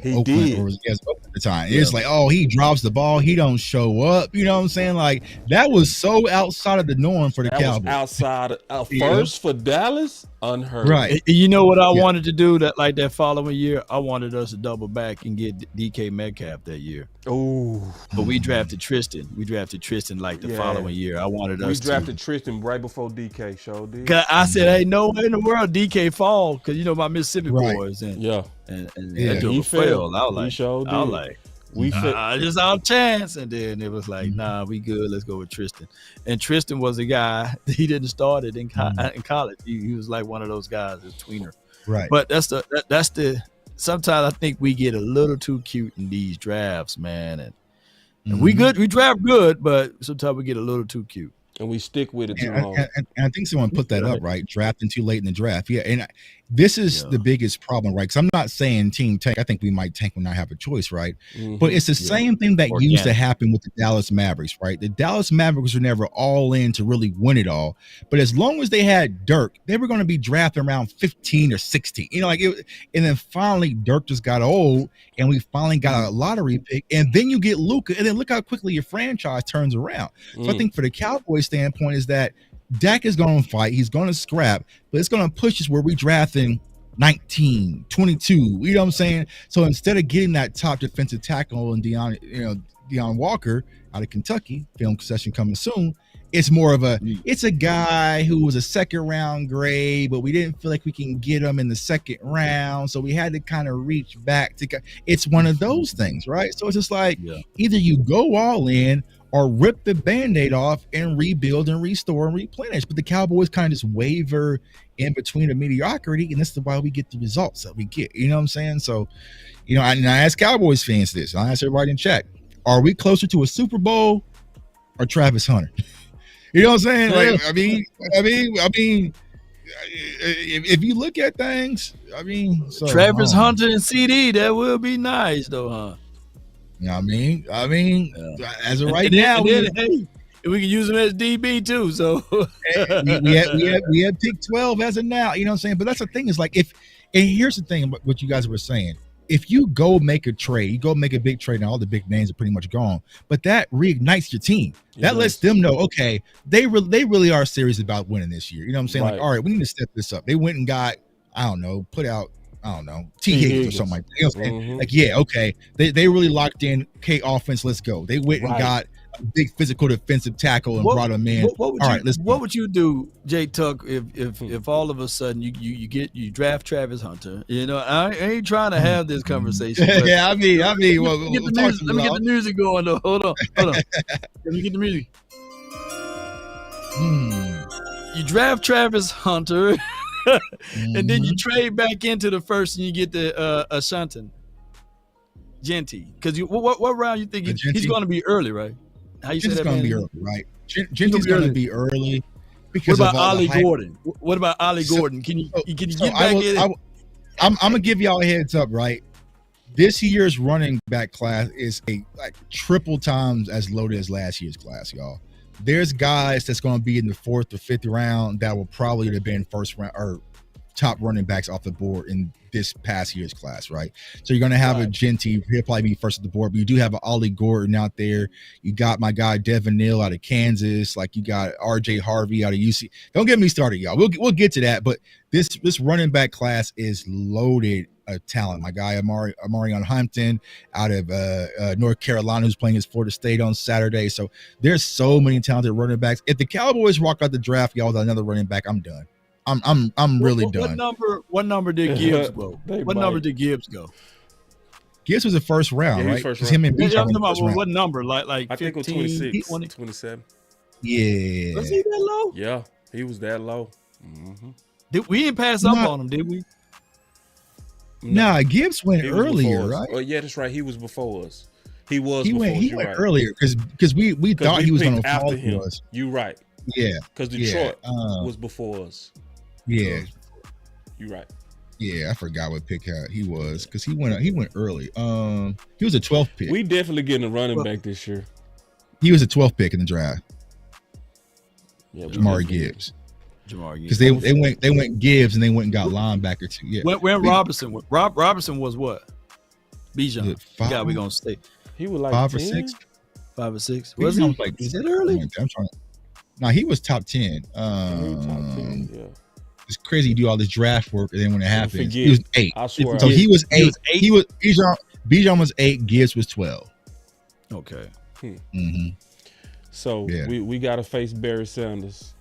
Oakland, did. or was Oakland at the time. It's like, he drops the ball, he don't show up. You know what I'm saying? Like, that was so outside of the norm for the Cowboys. Was outside of first for Dallas, unheard. Right. You know what I wanted to do that following year? I wanted us to double back and get DK Metcalf that year. Oh, but we drafted Tristan. The following year. I wanted us. We drafted Tristan right before DK. Sure did. I said, hey, no way in the world DK fall, because my Mississippi boys and he failed. I was like, just our chance, and then it was like, nah, we good. Let's go with Tristan. And Tristan was a guy he didn't start it in college. He was like one of those guys, a tweener. Right. But that's the. Sometimes I think we get a little too cute in these drafts, man, and we draft good, but sometimes we get a little too cute. And we stick with it too long. And I think someone put that up, right? Drafting too late in the draft. Yeah. And this is the biggest problem, right? Because I'm not saying team tank. I think we might tank when I have a choice, right? But it's the same thing that used to happen with the Dallas Mavericks, right? The Dallas Mavericks were never all in to really win it all. But as long as they had Dirk, they were going to be drafting around 15 or 16. And then finally Dirk just got old, and we finally got a lottery pick. And then you get Luka, and then look how quickly your franchise turns around. So I think for the Cowboys standpoint is that Dak is going to fight. He's going to scrap, but it's going to push us where we drafting 19, 22. You know what I'm saying? So instead of getting that top defensive tackle and Deion Walker out of Kentucky, film concession coming soon, it's more of it's a guy who was a second round grade, but we didn't feel like we can get him in the second round. So we had to kind of reach back to, it's one of those things, right? So it's just like, either you go all in or rip the Band-Aid off and rebuild and restore and replenish. But the Cowboys kind of just waver in between the mediocrity, and this is why we get the results that we get. You know what I'm saying? So, I ask Cowboys fans this. I ask everybody in chat: are we closer to a Super Bowl or Travis Hunter? You know what I'm saying? Like, I mean, if you look at things, so, Travis Hunter and CD, that will be nice, though, huh? You know what I mean? As of right now, hey, we can use him as DB too. So we have pick 12 as of now. You know what I'm saying? But that's the thing is like and here's the thing about what you guys were saying. If you go make a trade, you go make a big trade, and all the big names are pretty much gone, but that reignites your team. That lets them know, okay, they really are serious about winning this year. You know what I'm saying? Like, all right, we need to step this up. They went and got, put out, T. Higgins or something like that. You know what I'm saying? Like, yeah, okay. They really locked in K offense. Let's go. They went and got a big physical defensive tackle and brought him in. What would you do, Jay Tuck, if all of a sudden you draft Travis Hunter? You know, I ain't trying to have this conversation. Yeah, I mean, let me get the music going though. Hold on. Let me get the music. You draft Travis Hunter, and then you trade back into the first, and you get the Ashanti Genty. Because what round you think he's going to be early, right? How you say that? Going to be early, right? Genty's going to be early. Because what about Ollie Gordon? What about Ollie Gordon? Can you get back in? I'm gonna give y'all a heads up, right? This year's running back class is like triple times as loaded as last year's class, y'all. There's guys that's going to be in the 4th or 5th round that will probably have been first round or top running backs off the board in this past year's class, right? So you're going to have a Genty, he'll probably be first at the board, but you do have an Ollie Gordon out there. You got my guy Devin Neal out of Kansas, like you got RJ Harvey out of UC. Don't get me started, y'all. We'll get to that, but this running back class is loaded of talent. My guy Amarion Hampton out of North Carolina, who's playing his Florida State on Saturday. So there's so many talented running backs. If the Cowboys walk out the draft, y'all, with another running back, I'm done. I'm really done. What number did Gibbs go? Number did Gibbs go? Gibbs was the first round, right? First round. Him and what number? Like I 15, think it was 26, 20? 27. Yeah. Was he that low? Yeah, he was that low. We didn't pass up on him, did we? Nah, Gibbs went earlier, right? Oh yeah, that's right. He was before us. He went earlier because we thought he was going to fall him. To us. You right. Yeah. Because Detroit was before us. Yeah. You're right. Yeah, I forgot what pick he was because he went early. He was a 12th pick. We definitely getting a running back this year. He was a 12th pick in the draft. Yeah, Jamari Gibbs. Because they went Gibbs and they went and got linebacker too. Yeah. When Robinson Robinson was what? Bijan. Yeah, we gonna stay. He was like 5 or 10? 6. 5 or 6. Was he? Like, is that early? No, he was top 10. Top 10, yeah. It's crazy you do all this draft work and then when it happens, he was 8. I swear. So he was 8. Bijan was 8. Gibbs was 12. Okay. Mm-hmm. So we got to face Barry Sanders.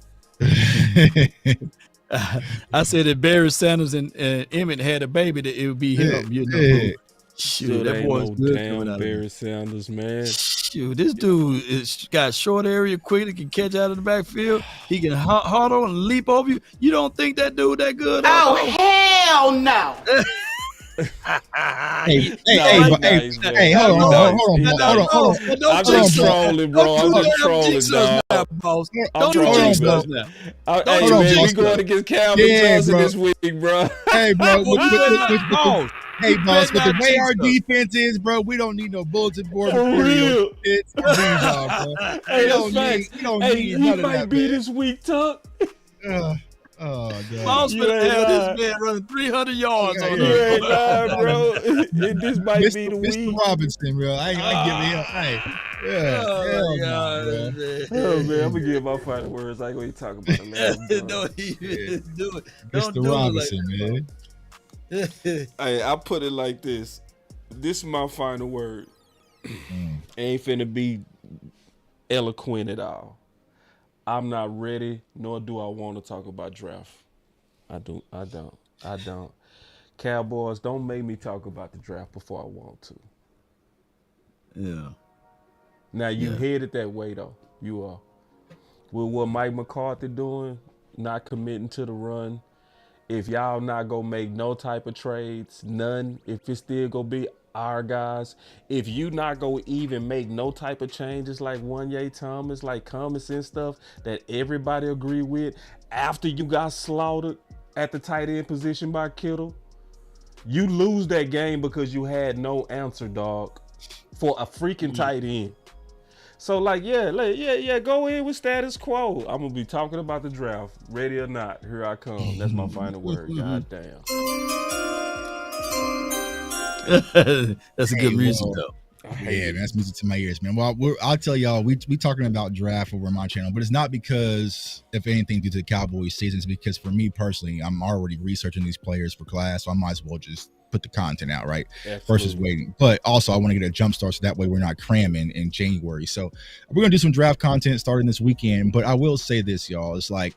I said that Barry Sanders and Emmett had a baby, that it would be him. You know, shoot, that boy's good. Damn Barry Sanders, man. Shoot, this dude got short area, quick. He can catch out of the backfield. He can huddle and leap over you. You don't think that dude that good? Oh hell no! Hey, hold on. I'm just trolling, bro. I'm just trolling, dog. Don't jinx us now. Hey, man, we going against Calvin Johnson this week, bro. Hey, bro. Hey, boss, but the way our defense is, bro, we don't need no bulletin board. For real. It's bro. Hey, he might be this week, Tuck. Oh, God. Boss finna have this man running 300 yards on You ain't lying, bro. This might be the week. Mr. Robinson, bro. I give it up. Hey. Oh, man, I'm going to give my final words. I ain't going to talk about it, man. Don't even do it. Mr. Robinson, man. Hey, I put it like this. This is my final word. Ain't finna be eloquent at all. I'm not ready, nor do I want to talk about draft. I don't. Cowboys, don't make me talk about the draft before I want to. Yeah. Now, you headed that way, though. You are. With what Mike McCarthy doing, not committing to the run, if y'all not going to make no type of trades, none, if it's still going to be our guys, if you not going to even make no type of changes like Wanye Thomas, like common sense stuff that everybody agree with, after you got slaughtered at the tight end position by Kittle, you lose that game because you had no answer, dog, for a freaking tight end. So go in with status quo. I'm gonna be talking about the draft, ready or not. Here I come. That's my final word. God damn. That's a good music though. Yeah, that's music to my ears, man. Well, I'll tell y'all, we talking about draft over my channel, but it's not because, if anything, due to the Cowboys season. It's because for me personally, I'm already researching these players for class, so I might as well just put the content out, right? Absolutely. Versus waiting. But also, I want to get a jump start so that way we're not cramming in January. So we're gonna do some draft content starting this weekend. But I will say this, y'all, it's like,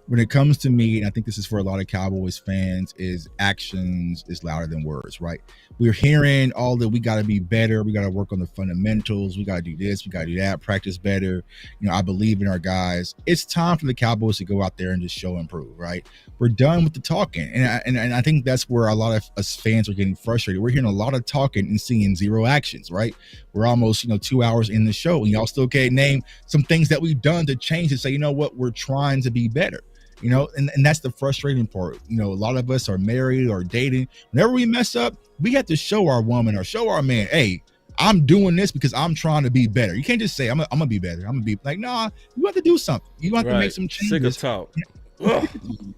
when it comes to me, and I think this is for a lot of Cowboys fans, is actions is louder than words, right? We're hearing all that we got to be better. We got to work on the fundamentals. We got to do this. We got to do that. Practice better. I believe in our guys. It's time for the Cowboys to go out there and just show and prove, right? We're done with the talking. And I think that's where a lot of us fans are getting frustrated. We're hearing a lot of talking and seeing zero actions, right? We're almost, 2 hours in the show, and y'all still can't name some things that we've done to change and say, you know what, we're trying to be better. And that's the frustrating part. A lot of us are married or dating. Whenever we mess up, we have to show our woman or show our man, hey, I'm doing this because I'm trying to be better. You can't just say, I'm gonna be better. I'm gonna be like, nah, you have to do something. You have to make some changes. Sick of talk.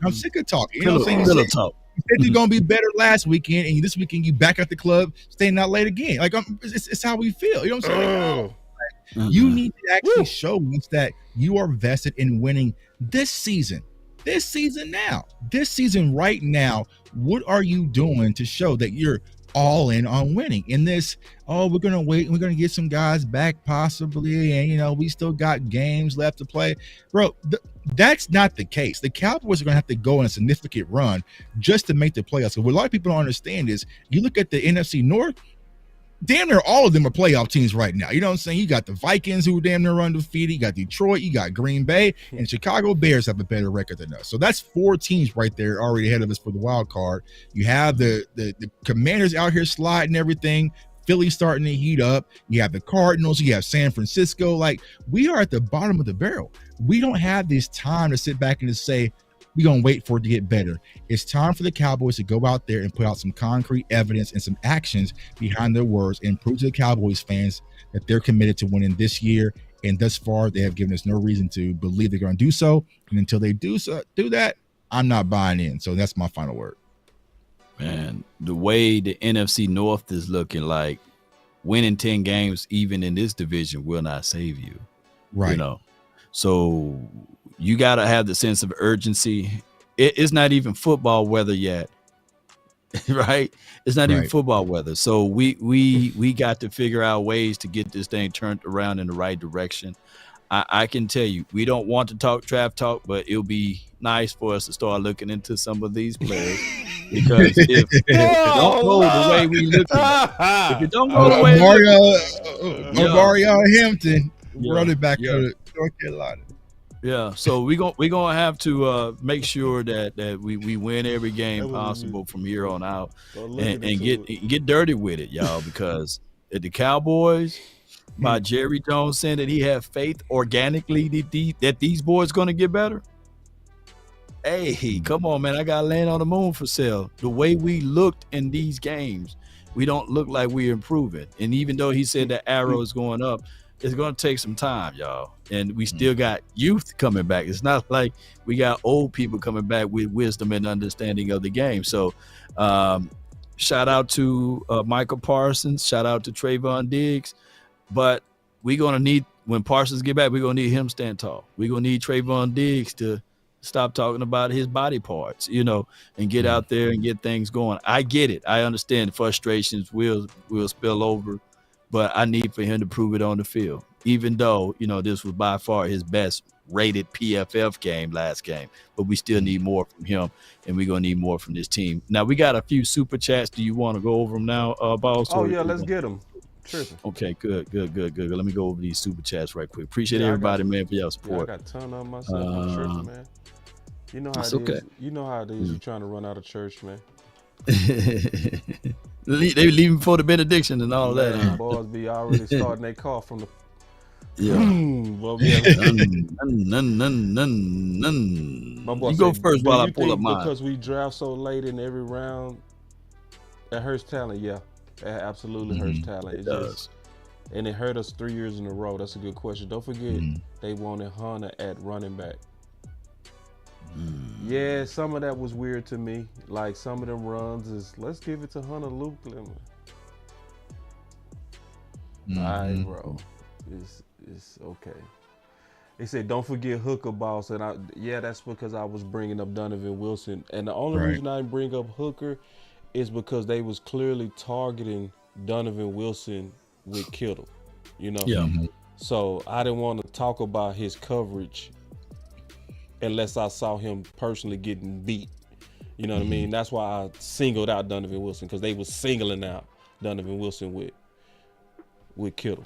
I'm sick of talking. You know what I'm saying? You said you're gonna be better last weekend, and this weekend you back at the club, staying out late again. Like it's how we feel. You know what I'm saying? You need to actually show us that you are vested in winning this season. This season right now, what are you doing to show that you're all in on winning? In this, we're gonna wait, we're gonna get some guys back possibly, and we still got games left to play, bro. That's not the case. The Cowboys are gonna have to go on a significant run just to make the playoffs. So what a lot of people don't understand is, you look at the NFC North, damn near all of them are playoff teams right now. You know what I'm saying? You got the Vikings, who are damn near undefeated. You got Detroit, you got Green Bay, and Chicago Bears have a better record than us. So that's 4 teams right there already ahead of us for the wild card. You have the Commanders out here sliding everything. Philly starting to heat up. You have the Cardinals. You have San Francisco. Like, we are at the bottom of the barrel. We don't have this time to sit back and to say, we're going to wait for it to get better. It's time for the Cowboys to go out there and put out some concrete evidence and some actions behind their words and prove to the Cowboys fans that they're committed to winning this year. And thus far, they have given us no reason to believe they're going to do so. And until they do that, I'm not buying in. So that's my final word. Man, the way the NFC North is looking, like, winning 10 games, even in this division, will not save you. Right. So you got to have the sense of urgency. It's not even football weather yet, right? It's not even football weather. So we got to figure out ways to get this thing turned around in the right direction. I can tell you, we don't want to talk draft talk, but it'll be nice for us to start looking into some of these players. Because if it don't go the way we look at it, if it don't go the way Mario Hampton, running back out of North Carolina. Yeah, so we're gonna have to make sure that we win every game possible from here on out, and get dirty with it, y'all. Because at the Cowboys, by Jerry Jones saying that he had faith organically that these boys gonna get better. Hey, come on, man! I got land on the moon for sale. The way we looked in these games, we don't look like we're improving. And even though he said the arrow is going up, it's going to take some time, y'all. And we still got youth coming back. It's not like we got old people coming back with wisdom and understanding of the game. So shout out to Michael Parsons. Shout out to Trayvon Diggs. But we're going to need, when Parsons get back, we're going to need him stand tall. We're going to need Trayvon Diggs to stop talking about his body parts, and get out there and get things going. I get it. I understand the frustrations will spill over. But I need for him to prove it on the field, even though, this was by far his best rated PFF last game. But we still need more from him, and we're going to need more from this team. Now, we got a few super chats. Do you want to go over them now, Boss? Oh, yeah, let's get them. Tripping. Okay, good. Let me go over these super chats right quick. Appreciate everybody, man, for your support. I got a ton of them myself. I'm tripping, man. You know how it is. You know how it is. You're trying to run out of church, man. They leaving for the benediction and all that. Boys be already starting their car from the. My boy you go first while I pull up mine. Because we draft so late in every round, it hurts talent. Yeah, it absolutely hurts talent. It does. And it hurt us 3 years in a row. That's a good question. Don't forget, they wanted Hunter at running back. Yeah, some of that was weird to me. Like some of them runs is, let's give it to Hunter Luke. All right, bro. It's okay. They said, don't forget Hooker Boss. And that's because I was bringing up Donovan Wilson. And the only reason I didn't bring up Hooker is because they was clearly targeting Donovan Wilson with Kittle, you know? Yeah. So I didn't want to talk about his coverage unless I saw him personally getting beat. You know what I mean? That's why I singled out Donovan Wilson, because they was singling out Donovan Wilson with Kittle.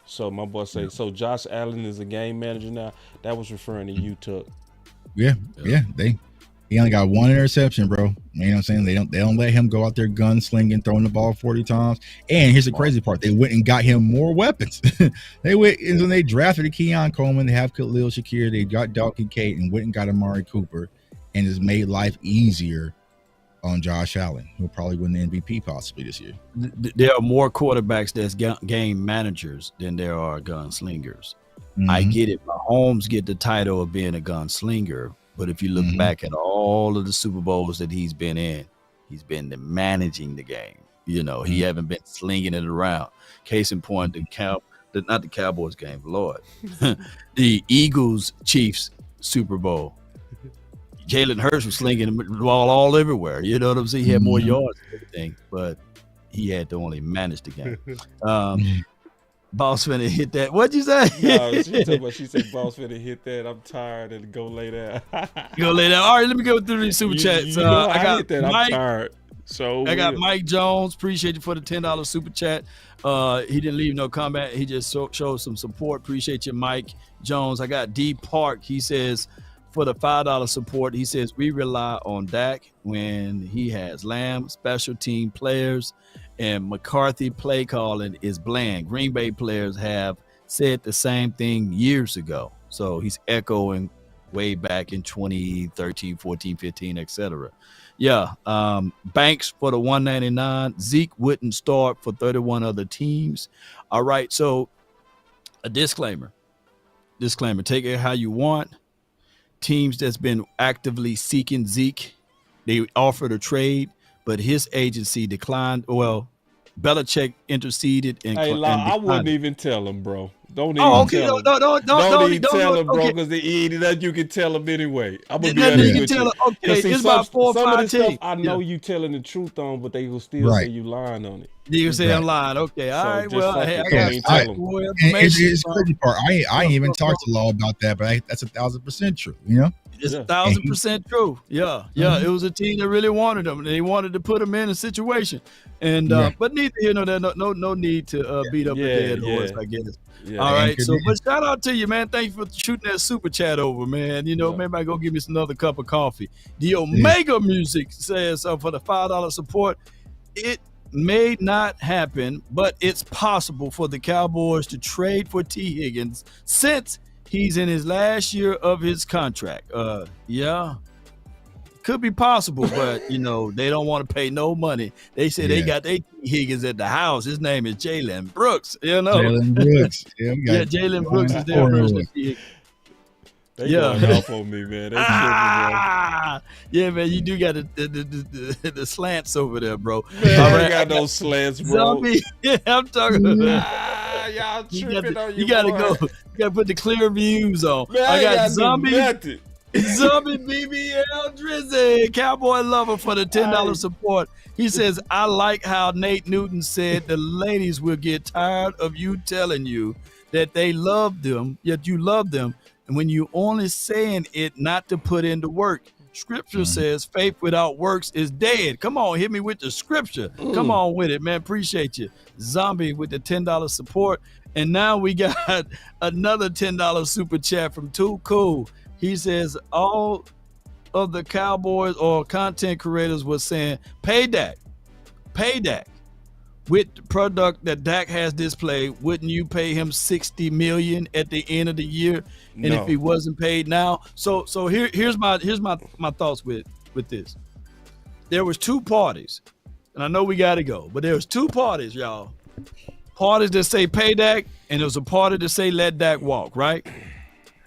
So my boy say, so Josh Allen is a game manager now. That was referring to you, Tuck. Yeah. He only got one interception, bro. You know what I'm saying? They don't let him go out there gunslinging, throwing the ball 40 times. And here's the crazy part: they went and got him more weapons. They went and when they drafted Keon Coleman, they have Khalil Shakir, they got Dalton Kate, and went and got Amari Cooper, and has made life easier on Josh Allen, who'll probably win the MVP possibly this year. There are more quarterbacks that's game managers than there are gunslingers. I get it. Mahomes get the title of being a gunslinger, but if you look back at all of the Super Bowls that he's been in, he's been managing the game. You know, he haven't been slinging it around. Case in point, not the Cowboys game, Lord. The Eagles-Chiefs Super Bowl. Jalen Hurts was slinging the ball all everywhere. You know what I'm saying? He had more yards and everything, but he had to only manage the game. Boss finna hit that. What'd you say? No, she said, Boss finna hit that. I'm tired and go lay down. Go lay down. All right, let me go through these super chats. I got hit that. Mike, I'm tired. So I got Mike Jones. Appreciate you for the $10 super chat. He didn't leave no comment. He just showed some support. Appreciate you, Mike Jones. I got D Park. He says, for the $5 support, he says, we rely on Dak when he has Lamb, special team players, and McCarthy play calling is bland. Green Bay players have said the same thing years ago. So he's echoing way back in 2013, 14, 15, etc. Yeah. Banks for the $199. Zeke wouldn't start for 31 other teams. All right. So a disclaimer. Take it how you want. Teams that's been actively seeking Zeke, they offered a trade, but his agency declined. Well, Belichick interceded and I wouldn't even tell him, bro. Don't even tell him. Don't even tell him, bro, because you can tell him anyway. I'm gonna be honest with you. Okay, it's about 4 or 5 teams. I know you telling the truth on, but they will still say you lying on it. You say I'm lying. Okay, all right. Well, hey, it's crazy part. I ain't even talked to Law about that, but that's 1,000% true. You know, it's 1,000% true. Yeah. It was a team that really wanted him. They wanted to put him in a situation, and but neither here nor there. No need to beat up a dead horse, I guess. Yeah. All right. So, but shout out to you, man. Thank you for shooting that super chat over, man. You know, maybe I go give me another cup of coffee. The Omega Music says for the $5 support, it may not happen, but it's possible for the Cowboys to trade for T. Higgins since he's in his last year of his contract. Could be possible, but you know they don't want to pay no money. They say they got their Higgins at the house. His name is Jalen Brooks. You know, Jalen Brooks. Jalen Brooks is their version. They going off on me, man. Yeah, man, you do got the slants over there, bro. Man, I got those slants, bro. Zombie, I'm talking. Y'all tripping on you gotta go. You gotta put the clear views on. Man, I got Zombie. Zombie BBL Drizzy, Cowboy Lover for the $10 support. He says, I like how Nate Newton said the ladies will get tired of you telling you that they love them, yet you love them, and when you only saying it not to put into work. Scripture says faith without works is dead. Come on, hit me with the scripture. Come on with it, man. Appreciate you. Zombie with the $10 support. And now we got another $10 super chat from Too Cool. He says all of the Cowboys or content creators were saying, pay Dak. With the product that Dak has displayed, wouldn't you pay him $60 million at the end of the year? And if he wasn't paid now? So here's my thoughts with this. There was two parties, and I know we got to go, but there was two parties, y'all, parties that say pay Dak, and there's a party that say let Dak walk, right?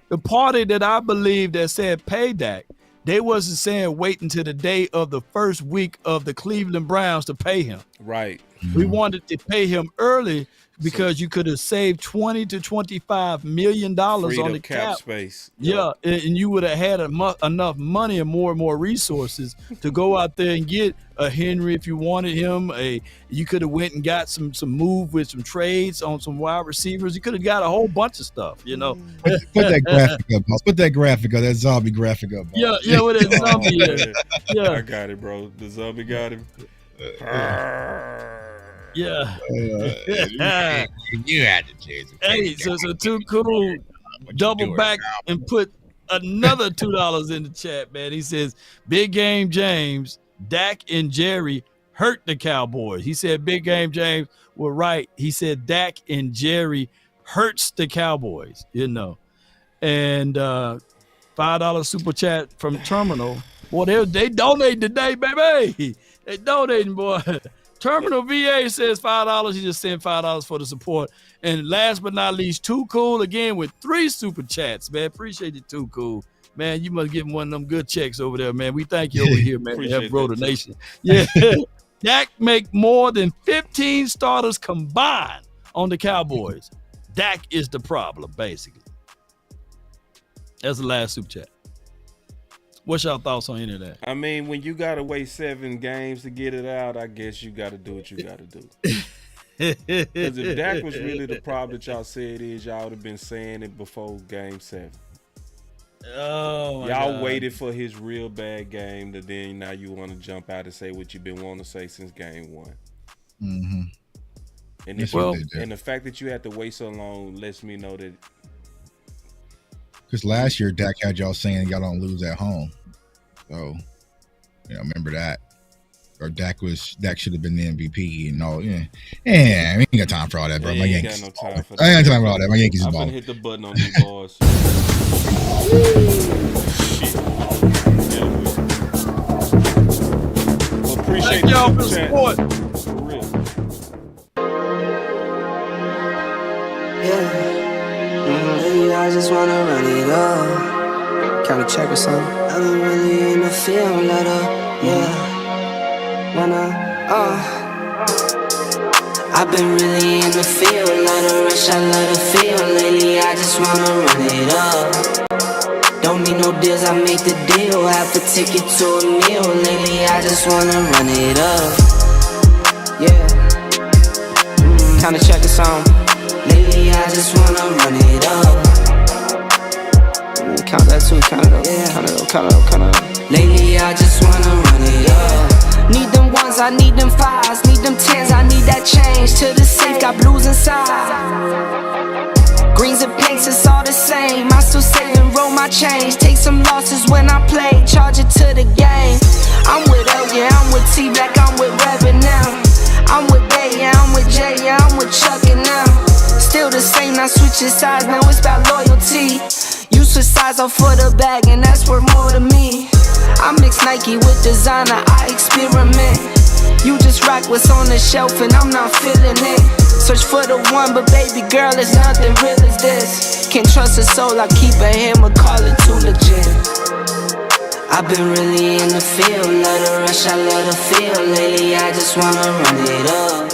The party that I believe that said pay Dak, they wasn't saying wait until the day of the first week of the Cleveland Browns to pay him. Right. We wanted to pay him early because you could have saved $20 to $25 million on the cap space. Yeah, and you would have had enough money and more resources to go out there and get a Henry if you wanted him. You could have went and got some move with some trades on some wide receivers. You could have got a whole bunch of stuff, you know. Put that graphic up, boss. Put that graphic up. That zombie graphic up, boss. Yeah, with that zombie. Yeah, I got it, bro. The zombie got him. Yeah. You had to change it. Hey, so Too Cool double back and put another $2 in the chat, man. He says, Big Game James, Dak and Jerry hurt the Cowboys. He said Big Game James were right. He said Dak and Jerry hurts the Cowboys, you know. And $5 super chat from Terminal. Boy, they donate today, baby. They donating, boy. Terminal VA says $5. He just sent $5 for the support. And last but not least, Too Cool again with 3 super chats, man. Appreciate it, Too Cool. Man, you must give him one of them good checks over there, man. We thank you over here, man. We have Bro the Nation. Yeah. Dak make more than 15 starters combined on the Cowboys. Dak is the problem, basically. That's the last super chat. What's your thoughts on any of that? I mean, when you got to wait 7 games to get it out, I guess you got to do what you got to do. Because if Dak was really the problem that y'all said is, y'all would have been saying it before Game 7. Oh, my y'all God. waited for his real bad game, to then now you want to jump out and say what you've been wanting to say since Game 1. Mm-hmm. And, and the fact that you had to wait so long lets me know that. Because last year, Dak had y'all saying y'all don't lose at home. So, yeah, remember that. Or Dak should have been the MVP and all. Yeah, we ain't got time for all that, bro. My Yankees. Got no time for that. I ain't got time for all that. My Yankees is I'm balling. gonna hit the button on these balls. Shit. Well, appreciate Thank y'all for the chat. support. For real. Yeah, I just wanna run it up. Kinda check or something. I've been really in the field, let up, yeah. I've been really in the field, let her rush, I let her feel. Lately, I just wanna run it up. Don't need no deals, I make the deal. Half a ticket to a meal. Lately, I just wanna run it up. Yeah. Kinda check or something. Lately, I just wanna run it up. Count that too, count it up, count it up. Lately, I just wanna run it up. Need them ones, I need them fives. Need them tens, I need that change. To the safe, got blues inside. Greens and pinks, it's all the same. I still save and roll my change. Take some losses when I play, charge it to the game. I'm with L, yeah, I'm with T Black, I'm with Reverend now. I'm with Bay, yeah, I'm with Jay, yeah, I'm with Chuck and now. Still the same, not switching sides, now it's about loyalty. You switch sides off for the bag, and that's worth more to me. I mix Nike with designer, I experiment. You just rock what's on the shelf, and I'm not feeling it. Search for the one, but baby girl, it's nothing real as this. Can't trust a soul, I keep a hammer, call it too legit. I've been really in the field, let her rush, I let her feel. Lately, I just wanna run it up.